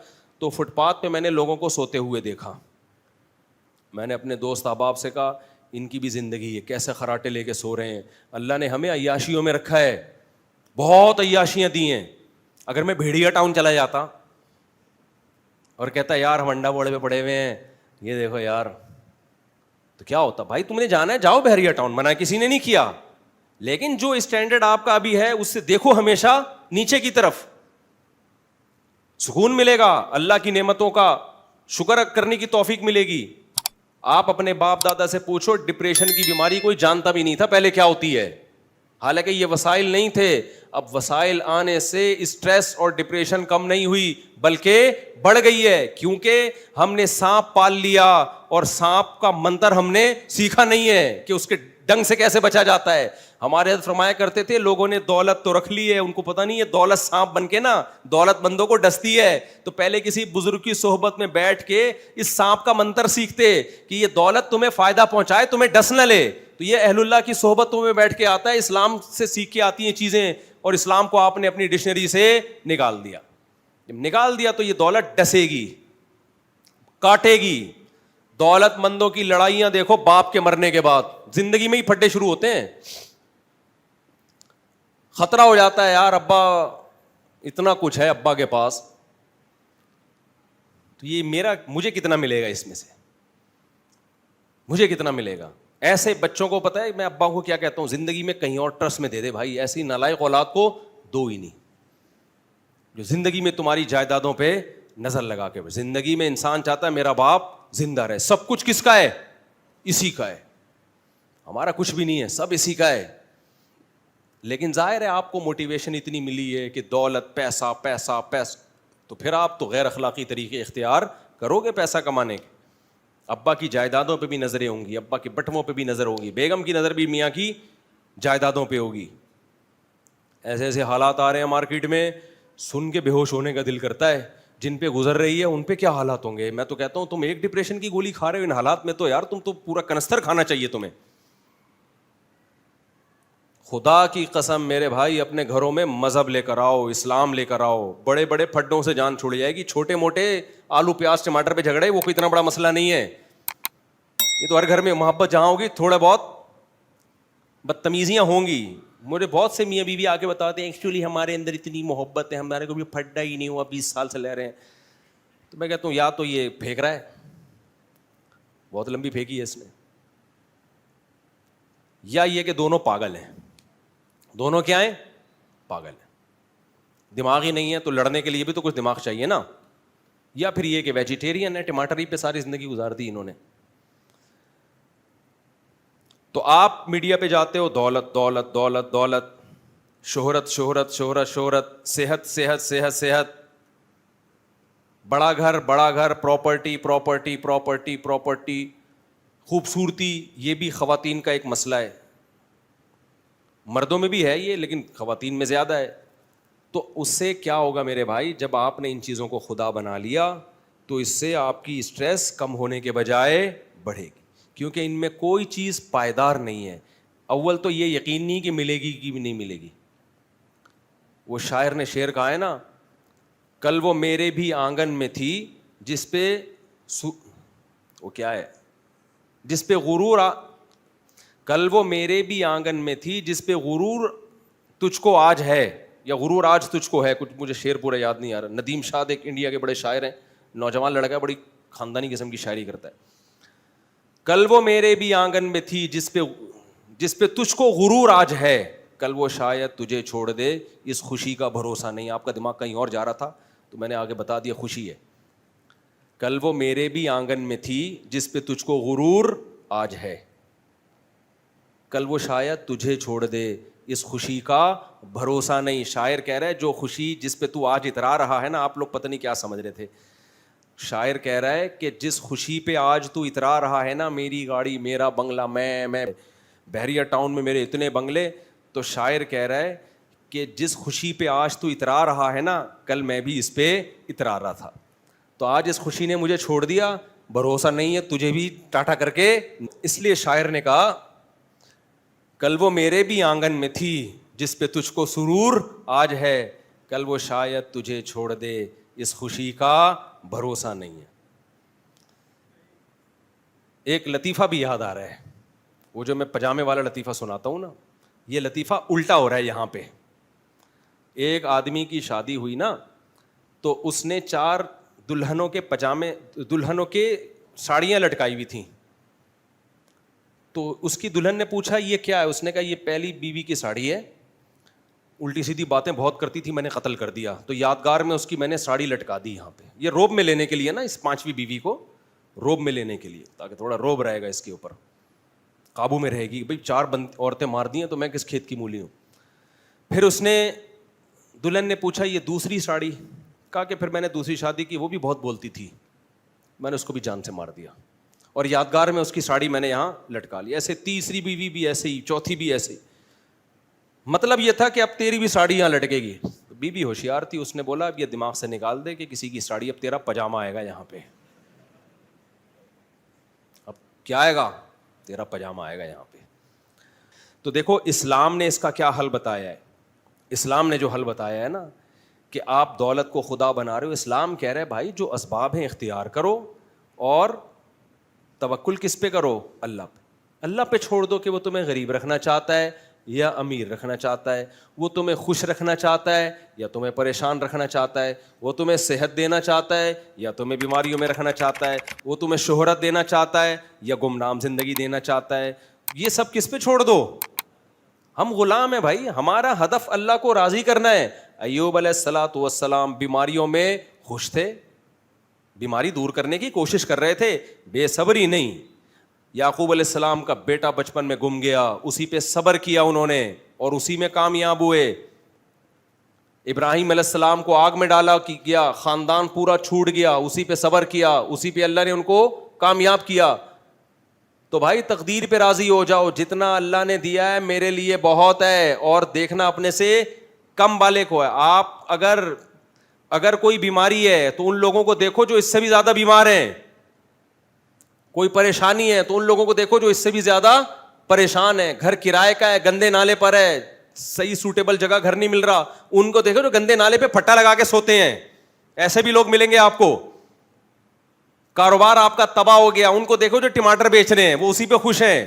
تو فٹ پاتھ پہ میں نے لوگوں کو سوتے ہوئے دیکھا. میں نے اپنے دوست احباب سے کہا ان کی بھی زندگی ہے، کیسے خراٹے لے کے سو رہے ہیں. اللہ نے ہمیں عیاشیوں میں رکھا ہے، بہت عیاشیاں دی ہیں. اگر میں بھیڑیا ٹاؤن چلا جاتا اور کہتا یار ہم انڈا بوڑے پہ پڑے ہوئے ہیں، یہ دیکھو یار، تو کیا ہوتا؟ بھائی تم نے جانا ہے جاؤ بحریہ ٹاؤن، منع کسی نے نہیں کیا، لیکن جو اسٹینڈرڈ آپ کا ابھی ہے اس سے دیکھو ہمیشہ نیچے کی طرف. سکون ملے گا، اللہ کی نعمتوں کا شکر کرنے کی توفیق ملے گی. آپ اپنے باپ دادا سے پوچھو ڈپریشن کی بیماری کوئی جانتا بھی نہیں تھا پہلے کیا ہوتی ہے، حالانکہ یہ وسائل نہیں تھے. اب وسائل آنے سے اسٹریس اور ڈپریشن کم نہیں ہوئی بلکہ بڑھ گئی ہے، کیونکہ ہم نے سانپ پال لیا اور سانپ کا منتر ہم نے سیکھا نہیں ہے کہ اس کے ڈنگ سے کیسے بچا جاتا ہے. ہمارے حضرت فرمایا کرتے تھے لوگوں نے دولت تو رکھ لی ہے، ان کو پتہ نہیں ہے دولت سانپ بن کے نا دولت مندوں کو ڈستی ہے. تو پہلے کسی بزرگ کی صحبت میں بیٹھ کے اس سانپ کا منتر سیکھتے کہ یہ دولت تمہیں فائدہ پہنچائے، تمہیں ڈس نہ لے. تو یہ اہل اللہ کی صحبتوں میں بیٹھ کے آتا ہے، اسلام سے سیکھ کے آتی ہیں چیزیں، اور اسلام کو آپ نے اپنی ڈکشنری سے نکال دیا. جب نکال دیا تو یہ دولت ڈسے گی، کاٹے گی. دولت مندوں کی لڑائیاں دیکھو باپ کے مرنے کے بعد زندگی میں ہی پھڈے شروع ہوتے ہیں. خطرہ ہو جاتا ہے یار ابا اتنا کچھ ہے ابا کے پاس، تو یہ مجھے کتنا ملے گا اس میں سے، مجھے کتنا ملے گا. ایسے بچوں کو پتہ ہے میں ابا کو کیا کہتا ہوں، زندگی میں کہیں اور ٹرسٹ میں دے دے بھائی، ایسی نالائق اولاد کو دو ہی نہیں جو زندگی میں تمہاری جائیدادوں پہ نظر لگا کے. زندگی میں انسان چاہتا ہے میرا باپ زندہ رہے، سب کچھ کس کا ہے؟ اسی کا ہے، ہمارا کچھ بھی نہیں ہے، سب اسی کا ہے. لیکن ظاہر ہے آپ کو موٹیویشن اتنی ملی ہے کہ دولت، پیسہ پیسہ پیسہ، تو پھر آپ تو غیر اخلاقی طریقے اختیار کرو گے پیسہ کمانے کے. ابا کی جائیدادوں پہ بھی نظریں ہوں گی، ابا کے بٹووں پہ بھی نظر ہوگی، بیگم کی نظر بھی میاں کی جائیدادوں پہ ہوگی. ایسے ایسے حالات آ رہے ہیں مارکیٹ میں, سن کے بے ہوش ہونے کا دل کرتا ہے. جن پہ گزر رہی ہے ان پہ کیا حالات ہوں گے. میں تو کہتا ہوں تم ایک ڈپریشن کی گولی کھا رہے ہو ان حالات میں, تو یار تم تو پورا کنستر کھانا چاہیے تمہیں. خدا کی قسم میرے بھائی, اپنے گھروں میں مذہب لے کر آؤ, اسلام لے کر آؤ. بڑے بڑے پھڈوں سے جان چھوڑ جائے گی. چھوٹے موٹے آلو پیاز ٹماٹر پہ جھگڑے وہ کوئی اتنا بڑا مسئلہ نہیں ہے. یہ تو ہر گھر میں محبت جہاں ہوگی تھوڑا بہت بدتمیزیاں ہوں گی. مجھے بہت سے میاں بیوی آگے بتاتے ہیں ایکچولی ہمارے اندر اتنی محبت ہے, ہمارے کو بھی پھڈا ہی نہیں ہوا, 20 سال سے لے رہے ہیں. تو میں کہتا ہوں یا تو یہ پھینک رہا ہے, بہت لمبی پھینکی ہے اس نے, یا یہ کہ دونوں پاگل ہیں. دونوں کیا ہیں؟ پاگل ہیں. دماغ ہی نہیں ہے تو لڑنے کے لیے بھی تو کچھ دماغ چاہیے نا. یا پھر یہ کہ ویجیٹیرین ہے, ٹماٹر ہی پہ ساری زندگی گزار دی انہوں نے. تو آپ میڈیا پہ جاتے ہو, دولت دولت دولت دولت, شہرت شہرت شہرت شہرت, صحت صحت صحت صحت, بڑا گھر, پراپرٹی پراپرٹی پراپرٹی پراپرٹی, خوبصورتی. یہ بھی خواتین کا ایک مسئلہ ہے. مردوں میں بھی ہے یہ, لیکن خواتین میں زیادہ ہے. تو اس سے کیا ہوگا میرے بھائی, جب آپ نے ان چیزوں کو خدا بنا لیا تو اس سے آپ کی اسٹریس کم ہونے کے بجائے بڑھے گی, کیونکہ ان میں کوئی چیز پائیدار نہیں ہے. اول تو یہ یقین نہیں کہ ملے گی کہ نہیں ملے گی. وہ شاعر نے شعر کہا ہے نا, کل وہ میرے بھی آنگن میں تھی جس پہ وہ کیا ہے, جس پہ غرور کل وہ میرے بھی آنگن میں تھی جس پہ غرور تجھ کو آج ہے, یا غرور آج تجھ کو ہے. کچھ مجھے شعر پورا یاد نہیں آ رہا. ندیم شاد ایک انڈیا کے بڑے شاعر ہیں, نوجوان لڑکا ہے, بڑی خاندانی قسم کی شاعری کرتا ہے. کل وہ میرے بھی آنگن میں تھی جس پہ تجھ کو غرور آج ہے, کل وہ شاید تجھے چھوڑ دے اس خوشی کا بھروسہ نہیں. آپ کا دماغ کہیں اور جا رہا تھا تو میں نے آگے بتا دیا, خوشی ہے. کل وہ میرے بھی آنگن میں تھی جس پہ تجھ کو غرور آج ہے, کل وہ شاید تجھے چھوڑ دے اس خوشی کا بھروسہ نہیں. شاعر کہہ رہا ہے جو خوشی جس پہ تو آج اترا رہا ہے نا, آپ لوگ پتہ نہیں کیا سمجھ رہے تھے. شاعر کہہ رہا ہے کہ جس خوشی پہ آج تو اترا رہا ہے نا, میری گاڑی میرا بنگلہ, میں بحریہ ٹاؤن میں میرے اتنے بنگلے. تو شاعر کہہ رہا ہے کہ جس خوشی پہ آج تو اترا رہا ہے نا, کل میں بھی اس پہ اترا رہا تھا. تو آج اس خوشی نے مجھے چھوڑ دیا, بھروسہ نہیں ہے تجھے بھی ٹاٹا کر کے. اس لیے شاعر نے کہا کل وہ میرے بھی آنگن میں تھی جس پہ تجھ کو سرور آج ہے, کل وہ شاید تجھے چھوڑ دے اس خوشی کا بھروسہ نہیں ہے. ایک لطیفہ بھی یاد آ رہا ہے, وہ جو میں پجامے والا لطیفہ سناتا ہوں نا, یہ لطیفہ الٹا ہو رہا ہے یہاں پہ. ایک آدمی کی شادی ہوئی نا, تو اس نے 4 دلہنوں کے پجامے, دلہنوں کے ساڑیاں لٹکائی ہوئی تھیں. تو اس کی دلہن نے پوچھا یہ کیا ہے, اس نے کہا یہ پہلی بیوی کی ساڑی ہے, الٹی سیدھی باتیں بہت کرتی تھی, میں نے قتل کر دیا, تو یادگار میں اس کی میں نے ساڑی لٹکا دی یہاں پہ. یہ روب میں لینے کے لیے نا, اس 5ویں بیوی کو روب میں لینے کے لیے, تاکہ تھوڑا روب رہے گا اس کے اوپر, قابو میں رہے گی. بھائی 4 عورتیں مار دی ہیں تو میں کس کھیت کی مولی ہوں. پھر اس نے دلہن نے پوچھا یہ دوسری ساڑی, کہا کہ پھر میں نے دوسری شادی کی, وہ بھی بہت بولتی تھی, میں نے اس کو بھی جان سے مار دیا, اور یادگار میں اس کی ساڑی میں نے یہاں لٹکا لی. ایسے تیسری بیوی بھی ایسے ہی, چوتھی بھی ایسے ہی. مطلب یہ تھا کہ اب تیری بھی ساڑی یہاں لٹکے گی. بیوی ہوشیار تھی, اس نے بولا اب یہ دماغ سے نکال دے کہ کسی کی ساڑی, اب تیرا پجامہ آئے گا یہاں پہ. اب کیا آئے گا؟ تیرا پجامہ آئے گا یہاں پہ. تو دیکھو اسلام نے اس کا کیا حل بتایا ہے. اسلام نے جو حل بتایا ہے نا کہ آپ دولت کو خدا بنا رہے ہو, اسلام کہہ رہے بھائی جو اسباب ہیں اختیار کرو, اور توکل کس پہ کرو؟ اللہ پہ. اللہ پہ چھوڑ دو کہ وہ تمہیں غریب رکھنا چاہتا ہے یا امیر رکھنا چاہتا ہے, وہ تمہیں خوش رکھنا چاہتا ہے یا تمہیں پریشان رکھنا چاہتا ہے, وہ تمہیں صحت دینا چاہتا ہے یا تمہیں بیماریوں میں رکھنا چاہتا ہے, وہ تمہیں شہرت دینا چاہتا ہے یا گمنام زندگی دینا چاہتا ہے. یہ سب کس پہ چھوڑ دو. ہم غلام ہیں بھائی, ہمارا ہدف اللہ کو راضی کرنا ہے. ایوب علیہ الصلوۃ والسلام بیماریوں میں خوش تھے, بیماری دور کرنے کی کوشش کر رہے تھے, بے صبری نہیں. یعقوب علیہ السلام کا بیٹا بچپن میں گم گیا, اسی پہ صبر کیا انہوں نے اور اسی میں کامیاب ہوئے. ابراہیم علیہ السلام کو آگ میں ڈالا گیا, خاندان پورا چھوٹ گیا, اسی پہ صبر کیا, اسی پہ اللہ نے ان کو کامیاب کیا. تو بھائی تقدیر پہ راضی ہو جاؤ, جتنا اللہ نے دیا ہے میرے لیے بہت ہے, اور دیکھنا اپنے سے کم بالغ ہو ہے. آپ اگر کوئی بیماری ہے تو ان لوگوں کو دیکھو جو اس سے بھی زیادہ بیمار ہیں. کوئی پریشانی ہے تو ان لوگوں کو دیکھو جو اس سے بھی زیادہ پریشان ہے. گھر کرائے کا ہے, گندے نالے پر ہے, صحیح سوٹیبل جگہ گھر نہیں مل رہا, ان کو دیکھو جو گندے نالے پہ پھٹا لگا کے سوتے ہیں. ایسے بھی لوگ ملیں گے آپ کو. کاروبار آپ کا تباہ ہو گیا, ان کو دیکھو جو ٹماٹر بیچ رہے ہیں, وہ اسی پہ خوش ہیں.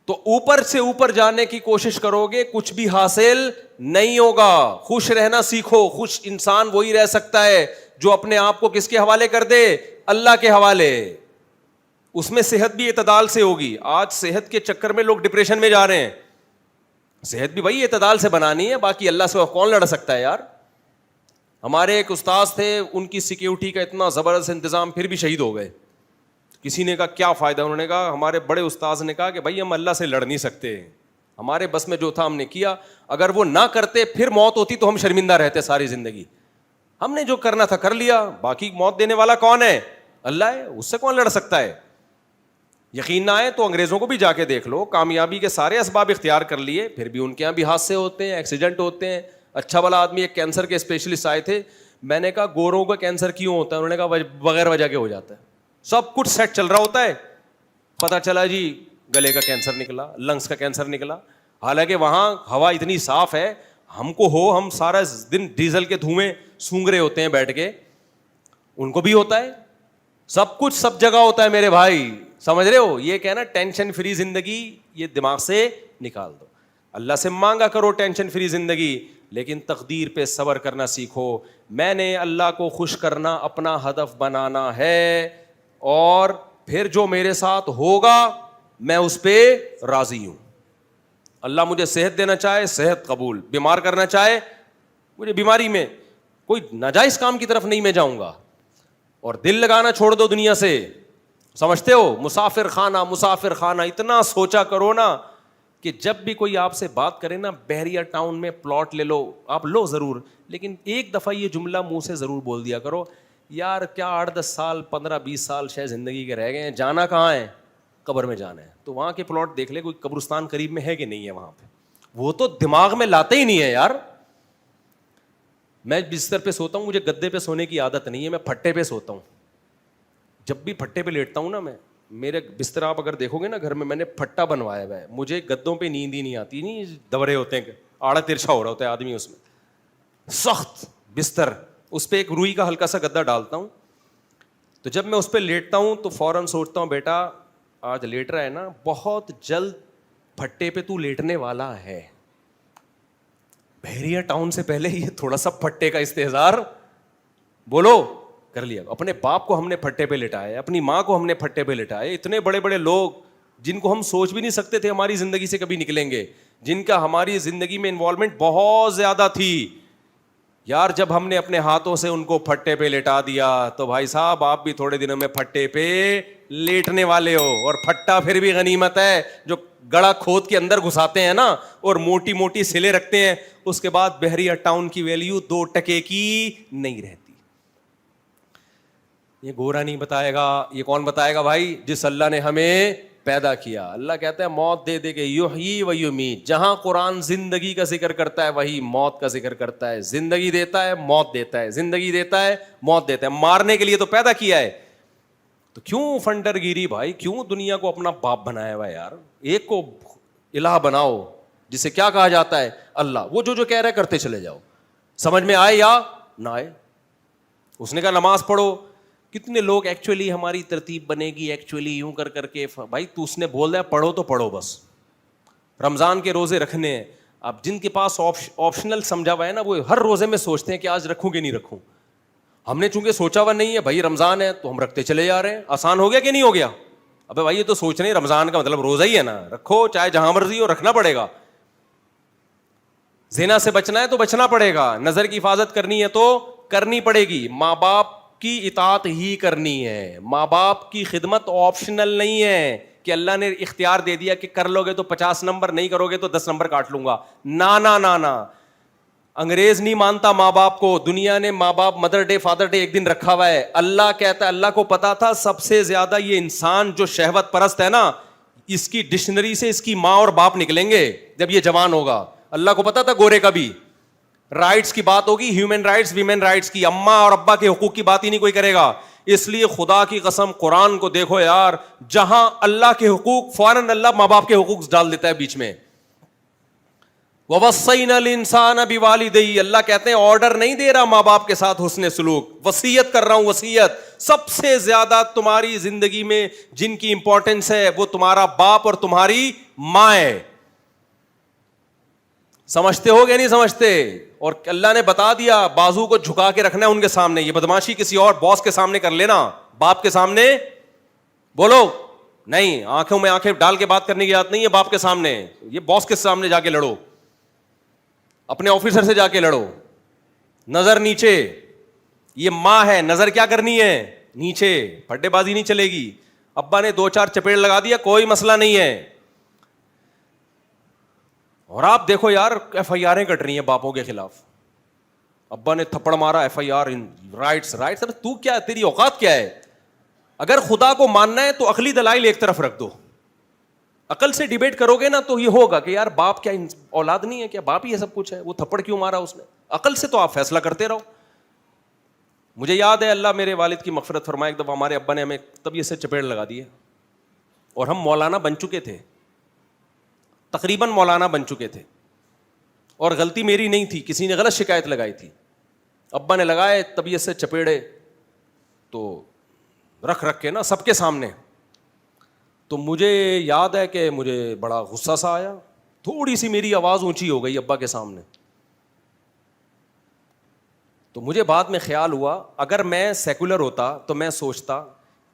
تو اوپر سے اوپر جانے کی کوشش کرو گے, کچھ بھی حاصل نہیں ہوگا. خوش رہنا سیکھو. خوش انسان وہی رہ سکتا ہے جو اپنے آپ کو کس کے حوالے کر دے, اللہ کے حوالے. اس میں صحت بھی اعتدال سے ہوگی. آج صحت کے چکر میں لوگ ڈپریشن میں جا رہے ہیں. صحت بھی بھائی اعتدال سے بنانی ہے, باقی اللہ سے کون لڑ سکتا ہے یار. ہمارے ایک استاذ تھے, ان کی سیکیورٹی کا اتنا زبردست انتظام, پھر بھی شہید ہو گئے. کسی نے کہا کیا فائدہ, انہوں نے کہا, ہمارے بڑے استاذ نے کہا کہ بھائی ہم اللہ سے لڑ نہیں سکتے, ہمارے بس میں جو تھا ہم نے کیا, اگر وہ نہ کرتے پھر موت ہوتی تو ہم شرمندہ رہتے ساری زندگی. ہم نے جو کرنا تھا کر لیا, باقی موت دینے والا کون ہے؟ اللہ ہے, اس سے کون لڑ سکتا ہے. یقین نہ آئے تو انگریزوں کو بھی جا کے دیکھ لو, کامیابی کے سارے اسباب اختیار کر لیے, پھر بھی ان کے یہاں بھی حادثے ہوتے ہیں, ایکسیڈنٹ ہوتے ہیں. اچھا والا آدمی, ایک کینسر کے اسپیشلسٹ آئے تھے, میں نے کہا گوروں کا کینسر کیوں ہوتا ہے؟ انہوں نے کہا بغیر وجہ کے ہو جاتا ہے, سب کچھ سیٹ چل رہا ہوتا ہے, پتا چلا جی گلے کا کینسر نکلا, لنگس کا کینسر نکلا. حالانکہ وہاں ہوا اتنی صاف ہے, ہم کو ہو, ہم سارا دن ڈیزل کے دھوئیں سونگ رہے ہوتے ہیں بیٹھ کے, ان کو بھی ہوتا ہے. سب کچھ سب جگہ ہوتا ہے میرے بھائی, سمجھ رہے ہو؟ یہ کہنا ٹینشن فری زندگی, یہ دماغ سے نکال دو. اللہ سے مانگا کرو ٹینشن فری زندگی, لیکن تقدیر پہ صبر کرنا سیکھو. میں نے اللہ کو خوش کرنا اپنا ہدف بنانا ہے, اور پھر جو میرے ساتھ ہوگا میں اس پہ راضی ہوں. اللہ مجھے صحت دینا چاہے صحت قبول, بیمار کرنا چاہے مجھے بیماری میں, کوئی ناجائز کام کی طرف نہیں میں جاؤں گا. اور دل لگانا چھوڑ دو دنیا سے. سمجھتے ہو مسافر خانہ, اتنا سوچا کرو نا کہ جب بھی کوئی آپ سے بات کرے نا, بحریہ ٹاؤن میں پلاٹ لے لو, آپ لو ضرور, لیکن ایک دفعہ یہ جملہ منہ سے ضرور بول دیا کرو, یار کیا 8-10 سال 15-20 سال شاید زندگی کے رہ گئے ہیں, جانا کہاں ہے؟ قبر میں جانا ہے. تو وہاں کے پلاٹ دیکھ لے, کوئی قبرستان قریب میں ہے کہ نہیں ہے وہاں پہ. وہ تو دماغ میں لاتے ہی نہیں ہے یار. میں بستر پہ سوتا ہوں, مجھے گدے پہ سونے کی عادت نہیں ہے, میں پھٹے پہ سوتا ہوں. جب بھی پھٹے پہ لیٹتا ہوں نا, میں میرے بستر آپ اگر دیکھو گے نا گھر میں نے پھٹا بنوایا ہوا ہے. مجھے گدوں پہ نیند ہی نہیں آتی, نہیں دورے ہوتے ہیں, آڑا ترچھا ہو رہا ہوتا ہے آدمی اس میں, سخت بستر, اس پہ ایک روئی کا ہلکا سا گدا ڈالتا ہوں. تو جب میں اس پہ لیٹتا ہوں تو فوراً سوچتا ہوں, بیٹا آج لیٹ رہا ہے نا, بہت جلد پھٹے پہ تو لیٹنے والا ہے. بحریہ ٹاؤن سے پہلے یہ تھوڑا سا پھٹے کا استحضار بولو کر لیا. اپنے باپ کو ہم نے پھٹے پہ لٹایا, اپنی ماں کو ہم نے پھٹے پہ لٹایا. اتنے بڑے بڑے لوگ جن کو ہم سوچ بھی نہیں سکتے تھے ہماری زندگی سے کبھی نکلیں گے, جن کا ہماری زندگی میں انوالومنٹ بہت زیادہ تھی, یار جب ہم نے اپنے ہاتھوں سے ان کو پھٹے پہ لٹا دیا تو بھائی صاحب آپ بھی تھوڑے دنوں میں پھٹے پہ لیٹنے والے ہو. اور پھٹا پھر بھی غنیمت ہے, جو گڑا کھود کے اندر گھساتے ہیں نا اور موٹی موٹی سلے رکھتے ہیں, اس کے بعد بحریہ ٹاؤن کی ویلیو 2 ٹکے کی نہیں رہتی. یہ گورا نہیں بتائے گا, یہ کون بتائے گا بھائی؟ جس اللہ نے ہمیں پیدا کیا. اللہ کہتا ہے موت دے دے کے یحیی و یمیت. جہاں قرآن زندگی کا ذکر کرتا ہے وہی موت کا ذکر کرتا ہے. زندگی دیتا ہے, موت دیتا ہے, زندگی دیتا ہے, موت دیتا ہے. مارنے کے لیے تو پیدا کیا ہے. تو کیوں فنڈر گیری بھائی, کیوں دنیا کو اپنا باپ بنایا ہوا ہے یار؟ ایک کو الہ بناؤ جسے کیا کہا جاتا ہے اللہ. وہ جو کہہ رہا ہے کرتے چلے جاؤ, سمجھ میں آئے یا نہ آئے. اس نے کہا نماز پڑھو. کتنے لوگ ایکچولی ہماری ترتیب بنے گی ایکچولی یوں کر کے, بھائی تو اس نے بول دیا پڑھو تو پڑھو بس. رمضان کے روزے رکھنے ہیں. اب جن کے پاس آپشنل سمجھا ہوا ہے نا, وہ ہر روزے میں سوچتے ہیں کہ آج رکھوں کہ نہیں رکھوں. ہم نے چونکہ سوچا ہوا نہیں ہے, بھائی رمضان ہے تو ہم رکھتے چلے جا رہے ہیں. آسان ہو گیا کہ نہیں ہو گیا؟ ابے بھائی یہ تو سوچ رہے ہیں رمضان کا مطلب روزہ ہی ہے نا, رکھو چاہے جہاں مرضی ہو, رکھنا پڑے گا. زنا سے بچنا ہے تو بچنا پڑے گا, نظر کی حفاظت کرنی ہے تو کرنی پڑے گی, ماں باپ کی اطاعت ہی کرنی ہے. ماں باپ کی خدمت آپشنل نہیں ہے کہ اللہ نے اختیار دے دیا کہ کر لو گے تو 50 نمبر, نہیں کرو گے تو 10 نمبر کاٹ لوں گا. نا. انگریز نہیں مانتا ماں باپ کو. دنیا نے ماں باپ مدر ڈے فادر ڈے ایک دن رکھا ہوا ہے. اللہ کہتا ہے, اللہ کو پتا تھا سب سے زیادہ یہ انسان جو شہوت پرست ہے نا, اس کی ڈکشنری سے اس کی ماں اور باپ نکلیں گے جب یہ جوان ہوگا. اللہ کو پتا تھا گورے کا بھی رائٹس کی بات ہوگی, ہیومن رائٹس, ویمن رائٹس کی, اماں اور ابا کے حقوق کی بات ہی نہیں کوئی کرے گا. اس لیے خدا کی قسم قرآن کو دیکھو یار, جہاں اللہ کے حقوق فوراً اللہ ماں باپ کے حقوق ڈال دیتا ہے بیچ میں. وَوَصَّيْنَا الْإِنسَانَ بِوَالِدَيْهِ, اللہ کہتے ہیں آرڈر نہیں دے رہا ماں باپ کے ساتھ حسن سلوک, وصیت کر رہا ہوں. وصیت سب سے زیادہ تمہاری زندگی میں جن کی امپورٹنس ہے وہ تمہارا باپ اور تمہاری ماں ہے. سمجھتے ہو گیا نہیں سمجھتے؟ اور اللہ نے بتا دیا بازو کو جھکا کے رکھنا ہے ان کے سامنے. یہ بدماشی کسی اور باس کے سامنے کر لینا, باپ کے سامنے بولو نہیں. آنکھوں میں آنکھیں ڈال کے بات کرنے کی بات نہیں ہے باپ کے سامنے. یہ باس کے سامنے جا کے لڑو, اپنے آفیسر سے جا کے لڑو, نظر نیچے. یہ ماں ہے, نظر کیا کرنی ہے نیچے. پھڈے بازی نہیں چلے گی. ابا نے 2-4 چپیڑ لگا دیا کوئی مسئلہ نہیں ہے. اور آپ دیکھو یار ایف آئی آریں کٹ رہی ہیں باپوں کے خلاف. ابا نے تھپڑ مارا, ایف آئی آر, رائٹس. تو کیا, تیری اوقات کیا ہے؟ اگر خدا کو ماننا ہے تو عقلی دلائل ایک طرف رکھ دو. عقل سے ڈیبیٹ کرو گے نا تو یہ ہوگا کہ یار باپ کیا اولاد نہیں ہے کیا, باپ ہی یہ سب کچھ ہے, وہ تھپڑ کیوں مارا اس نے. عقل سے تو آپ فیصلہ کرتے رہو. مجھے یاد ہے, اللہ میرے والد کی مغفرت فرمائے, ایک دفعہ ہمارے ابا نے ہمیں طبیعت سے چپیڑ لگا دی اور ہم مولانا بن چکے تھے, تقریباً مولانا بن چکے تھے, اور غلطی میری نہیں تھی, کسی نے غلط شکایت لگائی تھی. ابا نے لگائے طبیعت سے چپیڑے تو رکھ کے نا سب کے سامنے. تو مجھے یاد ہے کہ مجھے بڑا غصہ سا آیا, تھوڑی سی میری آواز اونچی ہو گئی ابا کے سامنے. تو مجھے بعد میں خیال ہوا اگر میں سیکولر ہوتا تو میں سوچتا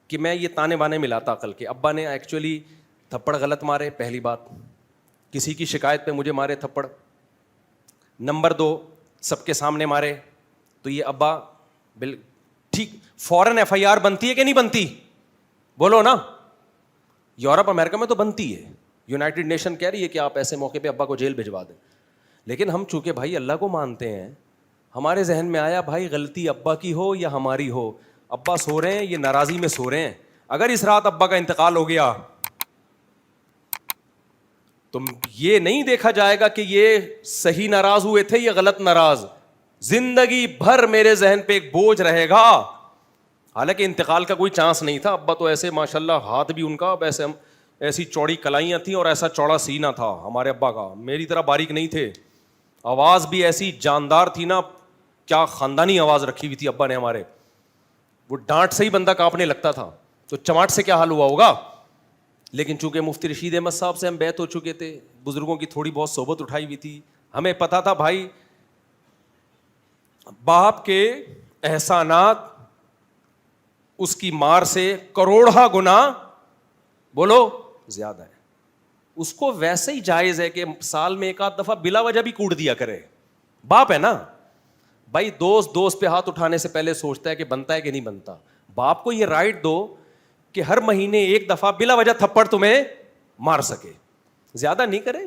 کہ میں یہ تانے بانے ملاتا عقل کے. ابا نے ایکچولی تھپڑ غلط مارے, پہلی بات, کسی کی شکایت پہ مجھے مارے تھپڑ. نمبر 2 سب کے سامنے مارے. تو یہ ابا ٹھیک فوراً ایف آئی آر بنتی ہے کہ نہیں بنتی؟ بولو نا. یورپ امریکہ میں تو بنتی ہے, یونائٹڈ نیشن کہہ رہی ہے کہ آپ ایسے موقع پہ ابا کو جیل بھجوا دیں. لیکن ہم چونکہ بھائی اللہ کو مانتے ہیں, ہمارے ذہن میں آیا بھائی غلطی ابا کی ہو یا ہماری ہو, ابا سو رہے ہیں, یہ ناراضی میں سو رہے ہیں, اگر اس رات ابا کا انتقال ہو گیا تو یہ نہیں دیکھا جائے گا کہ یہ صحیح ناراض ہوئے تھے یا غلط ناراض. زندگی بھر میرے ذہن پہ ایک بوجھ رہے گا. حالانکہ انتقال کا کوئی چانس نہیں تھا. ابا تو ایسے ماشاءاللہ ہاتھ بھی ان کا ویسے ایسی چوڑی کلائیاں تھیں اور ایسا چوڑا سینہ تھا ہمارے ابا کا, میری طرح باریک نہیں تھے. آواز بھی ایسی جاندار تھی نا, کیا خاندانی آواز رکھی ہوئی تھی ابا نے ہمارے. وہ ڈانٹ سے ہی بندہ کانپنے لگتا تھا, تو چماٹ سے کیا حال ہوا ہوگا. لیکن چونکہ مفتی رشید احمد صاحب سے ہم بیعت ہو چکے تھے, بزرگوں کی تھوڑی بہت صحبت اٹھائی ہوئی تھی, ہمیں پتا تھا بھائی باپ کے احسانات اس کی مار سے کروڑہ گنا بولو زیادہ ہے. اس کو ویسے ہی جائز ہے کہ سال میں 1 آدھ دفعہ بلا وجہ بھی کوٹ دیا کرے. باپ ہے نا بھائی, دوست پہ ہاتھ اٹھانے سے پہلے سوچتا ہے کہ بنتا ہے کہ نہیں بنتا. باپ کو یہ رائٹ دو کہ ہر مہینے 1 دفعہ بلا وجہ تھپڑ تمہیں مار سکے, زیادہ نہیں کرے.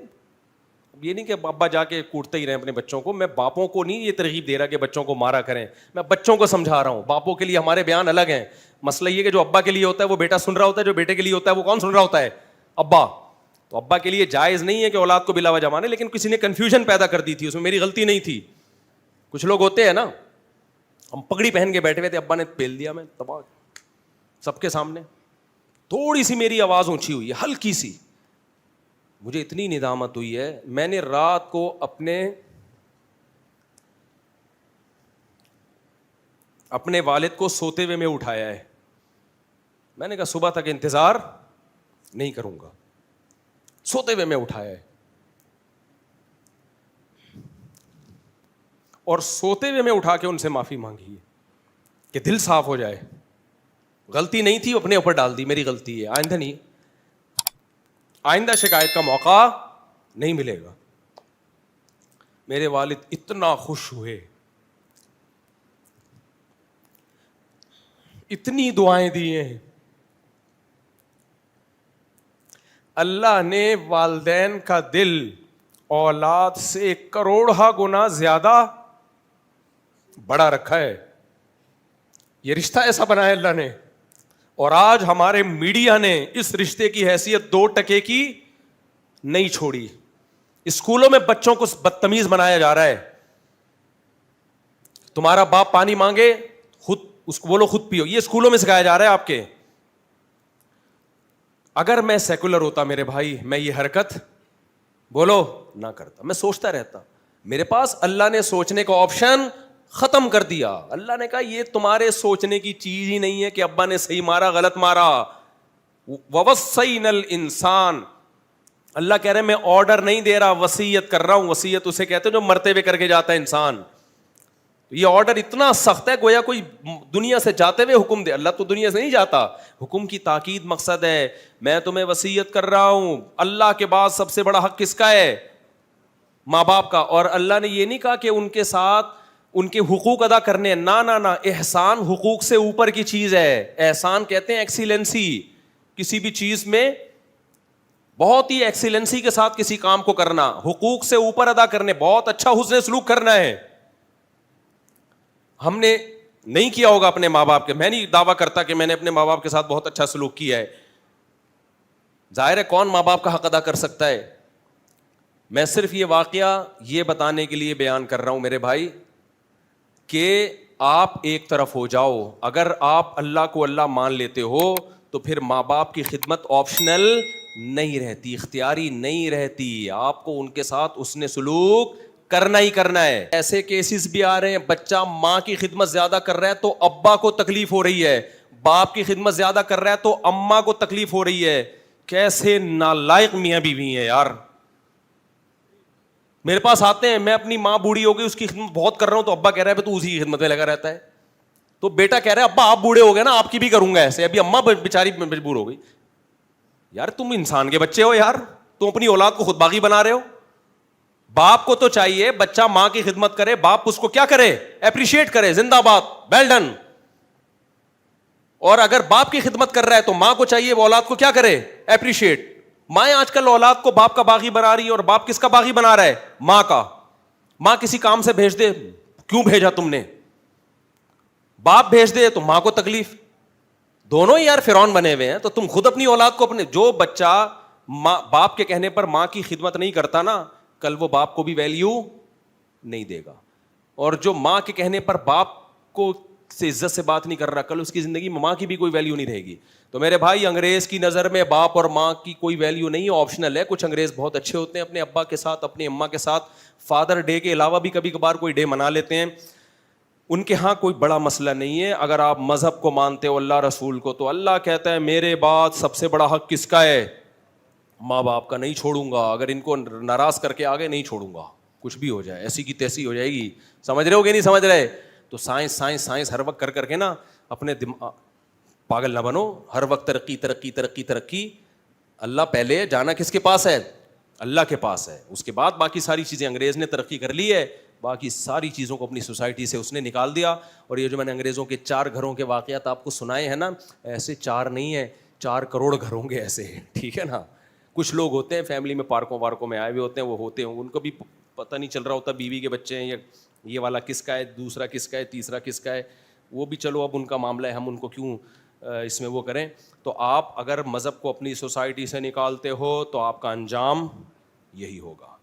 یہ نہیں کہ ابا جا کے کوٹتے ہی رہے اپنے بچوں کو. میں باپوں کو نہیں یہ ترغیب دے رہا کہ بچوں کو مارا کریں, میں بچوں کو سمجھا رہا ہوں. باپوں کے لیے ہمارے بیان الگ ہیں. مسئلہ یہ کہ جو ابا کے لیے ہوتا ہے وہ بیٹا سن رہا ہوتا ہے, جو بیٹے کے لیے ہوتا ہے وہ کون سن رہا ہوتا ہے؟ ابا. تو ابا کے لیے جائز نہیں ہے کہ اولاد کو بلا وجہ مانے, لیکن کسی نے کنفیوژن پیدا کر دی تھی, اس میں میری غلطی نہیں تھی. کچھ لوگ ہوتے ہیں نا, ہم پگڑی پہن کے بیٹھے ہوئے تھے, ابا نے پیل دیا, میں تباہ سب کے سامنے. تھوڑی سی میری آواز اونچی ہوئی ہے, ہلکی سی, مجھے اتنی ندامت ہوئی ہے. میں نے رات کو اپنے والد کو سوتے ہوئے میں اٹھایا ہے. میں نے کہا صبح تک انتظار نہیں کروں گا, سوتے ہوئے میں اٹھایا ہے. اور سوتے ہوئے میں اٹھا کے ان سے معافی مانگی ہے کہ دل صاف ہو جائے. غلطی نہیں تھی, اپنے اوپر ڈال دی, میری غلطی ہے, آئندہ نہیں, آئندہ شکایت کا موقع نہیں ملے گا. میرے والد اتنا خوش ہوئے, اتنی دعائیں دی ہیں. اللہ نے والدین کا دل اولاد سے کروڑہ گنا زیادہ بڑا رکھا ہے. یہ رشتہ ایسا بنایا اللہ نے, اور آج ہمارے میڈیا نے اس رشتے کی حیثیت 2% کی نہیں چھوڑی. اسکولوں میں بچوں کو بدتمیز بنایا جا رہا ہے. تمہارا باپ پانی مانگے خود اس کو بولو خود پیو, یہ اسکولوں میں سکھایا جا رہا ہے آپ کے. اگر میں سیکولر ہوتا میرے بھائی, میں یہ حرکت بولو نہ کرتا. میں سوچتا رہتا, میرے پاس اللہ نے سوچنے کا آپشن ختم کر دیا. اللہ نے کہا یہ تمہارے سوچنے کی چیز ہی نہیں ہے کہ ابا نے صحیح مارا غلط مارا. وَوَصَّيْنَا الْإِنسَانَ, اللہ کہہ رہے ہیں میں آرڈر نہیں دے رہا, وصیت کر رہا ہوں. وصیت اسے کہتے ہیں جو مرتے ہوئے کر کے جاتا ہے انسان. یہ آرڈر اتنا سخت ہے گویا کوئی دنیا سے جاتے ہوئے حکم دے. اللہ تو دنیا سے نہیں جاتا, حکم کی تاکید مقصد ہے. میں تمہیں وصیت کر رہا ہوں. اللہ کے بعد سب سے بڑا حق کس کا ہے؟ ماں باپ کا. اور اللہ نے یہ نہیں کہا کہ ان کے ساتھ ان کے حقوق ادا کرنے, نہ احسان حقوق سے اوپر کی چیز ہے. احسان کہتے ہیں ایکسیلنسی, کسی بھی چیز میں بہت ہی ایکسیلنسی کے ساتھ کسی کام کو کرنا, حقوق سے اوپر ادا کرنے, بہت اچھا حسن سلوک کرنا ہے. ہم نے نہیں کیا ہوگا اپنے ماں باپ کے, میں نہیں دعویٰ کرتا کہ میں نے اپنے ماں باپ کے ساتھ بہت اچھا سلوک کیا ہے. ظاہر ہے کون ماں باپ کا حق ادا کر سکتا ہے. میں صرف یہ واقعہ یہ بتانے کے لیے بیان کر رہا ہوں میرے بھائی کہ آپ ایک طرف ہو جاؤ. اگر آپ اللہ کو اللہ مان لیتے ہو تو پھر ماں باپ کی خدمت آپشنل نہیں رہتی, اختیاری نہیں رہتی. آپ کو ان کے ساتھ حسن سلوک کرنا ہی کرنا ہے. ایسے کیسز بھی آ رہے ہیں بچہ ماں کی خدمت زیادہ کر رہا ہے تو ابا کو تکلیف ہو رہی ہے, باپ کی خدمت زیادہ کر رہا ہے تو اماں کو تکلیف ہو رہی ہے. کیسے نالائق میاں بیوی ہیں یار. میرے پاس آتے ہیں, میں اپنی ماں بوڑھی ہو گئی اس کی خدمت بہت کر رہا ہوں تو ابا کہہ رہا ہے تو اسی کی خدمت میں لگا رہتا ہے. تو بیٹا کہہ رہا ہے ابا آپ بوڑھے ہو گئے نا آپ کی بھی کروں گا ایسے. ابھی اماں بیچاری مجبور ہو گئی. یار تم انسان کے بچے ہو یار, تم اپنی اولاد کو خود باغی بنا رہے ہو. باپ کو تو چاہیے بچہ ماں کی خدمت کرے, باپ اس کو کیا کرے؟ اپریشیٹ کرے, زندہ باد, ویل ڈن. اور اگر باپ کی خدمت کر رہا ہے تو ماں کو چاہیے وہ اولاد کو کیا کرے؟ اپریشیٹ. مائیں آج کل اولاد کو باپ کا باغی بنا رہی ہے, اور باپ کس کا باغی بنا رہا ہے؟ ماں کا. ماں کسی کام سے بھیج دے, کیوں بھیجا تم نے؟ باپ بھیج دے تو ماں کو تکلیف. دونوں ہی یار فرعون بنے ہوئے ہیں. تو تم خود اپنی اولاد کو اپنے, جو بچہ باپ کے کہنے پر ماں کی خدمت نہیں کرتا نا, کل وہ باپ کو بھی ویلیو نہیں دے گا. اور جو ماں کے کہنے پر باپ کو سے عزت سے بات نہیں کر رہا, کل اس کی زندگی میں ماں کی بھی کوئی ویلیو نہیں رہے گی. تو میرے بھائی انگریز کی نظر میں باپ اور ماں کی کوئی ویلیو نہیں ہے, آپشنل ہے. کچھ انگریز بہت اچھے ہوتے ہیں, اپنے ابا کے ساتھ اپنی اماں کے ساتھ فادر ڈے کے علاوہ بھی کبھی کبھار کوئی ڈے منا لیتے ہیں. ان کے ہاں کوئی بڑا مسئلہ نہیں ہے. اگر آپ مذہب کو مانتے ہو, اللہ رسول کو, تو اللہ کہتا ہے میرے بعد سب سے بڑا حق کس کا ہے؟ ماں باپ کا. نہیں چھوڑوں گا, اگر ان کو ناراض کر کے آگے نہیں چھوڑوں گا, کچھ بھی ہو جائے, ایسی کی تیسی ہو جائے گی. سمجھ رہے ہو کہ نہیں سمجھ رہے؟ تو سائنس ہر وقت کر کے نا اپنے پاگل نہ بنو. ہر وقت ترقی ترقی ترقی ترقی. اللہ پہلے, جانا کس کے پاس ہے؟ اللہ کے پاس ہے. اس کے بعد باقی ساری چیزیں. انگریز نے ترقی کر لی ہے, باقی ساری چیزوں کو اپنی سوسائٹی سے اس نے نکال دیا. اور یہ جو میں نے انگریزوں کے 4 گھروں کے واقعات آپ کو سنائے ہیں نا, ایسے 4 نہیں ہیں, 4 کروڑ گھر ہوں گے ایسے, ٹھیک ہے نا. کچھ لوگ ہوتے ہیں فیملی میں پارکوں وارکوں میں آئے ہوئے ہوتے ہیں, وہ ہوتے ہیں ان کو بھی پتہ نہیں چل رہا ہوتا بیوی کے بچے ہیں, یہ والا کس کا ہے, دوسرا کس کا ہے, تیسرا کس کا ہے. وہ بھی چلو اب ان کا معاملہ ہے, ہم ان کو کیوں اس میں وہ کریں. تو آپ اگر مذہب کو اپنی سوسائٹی سے نکالتے ہو تو آپ کا انجام یہی ہوگا.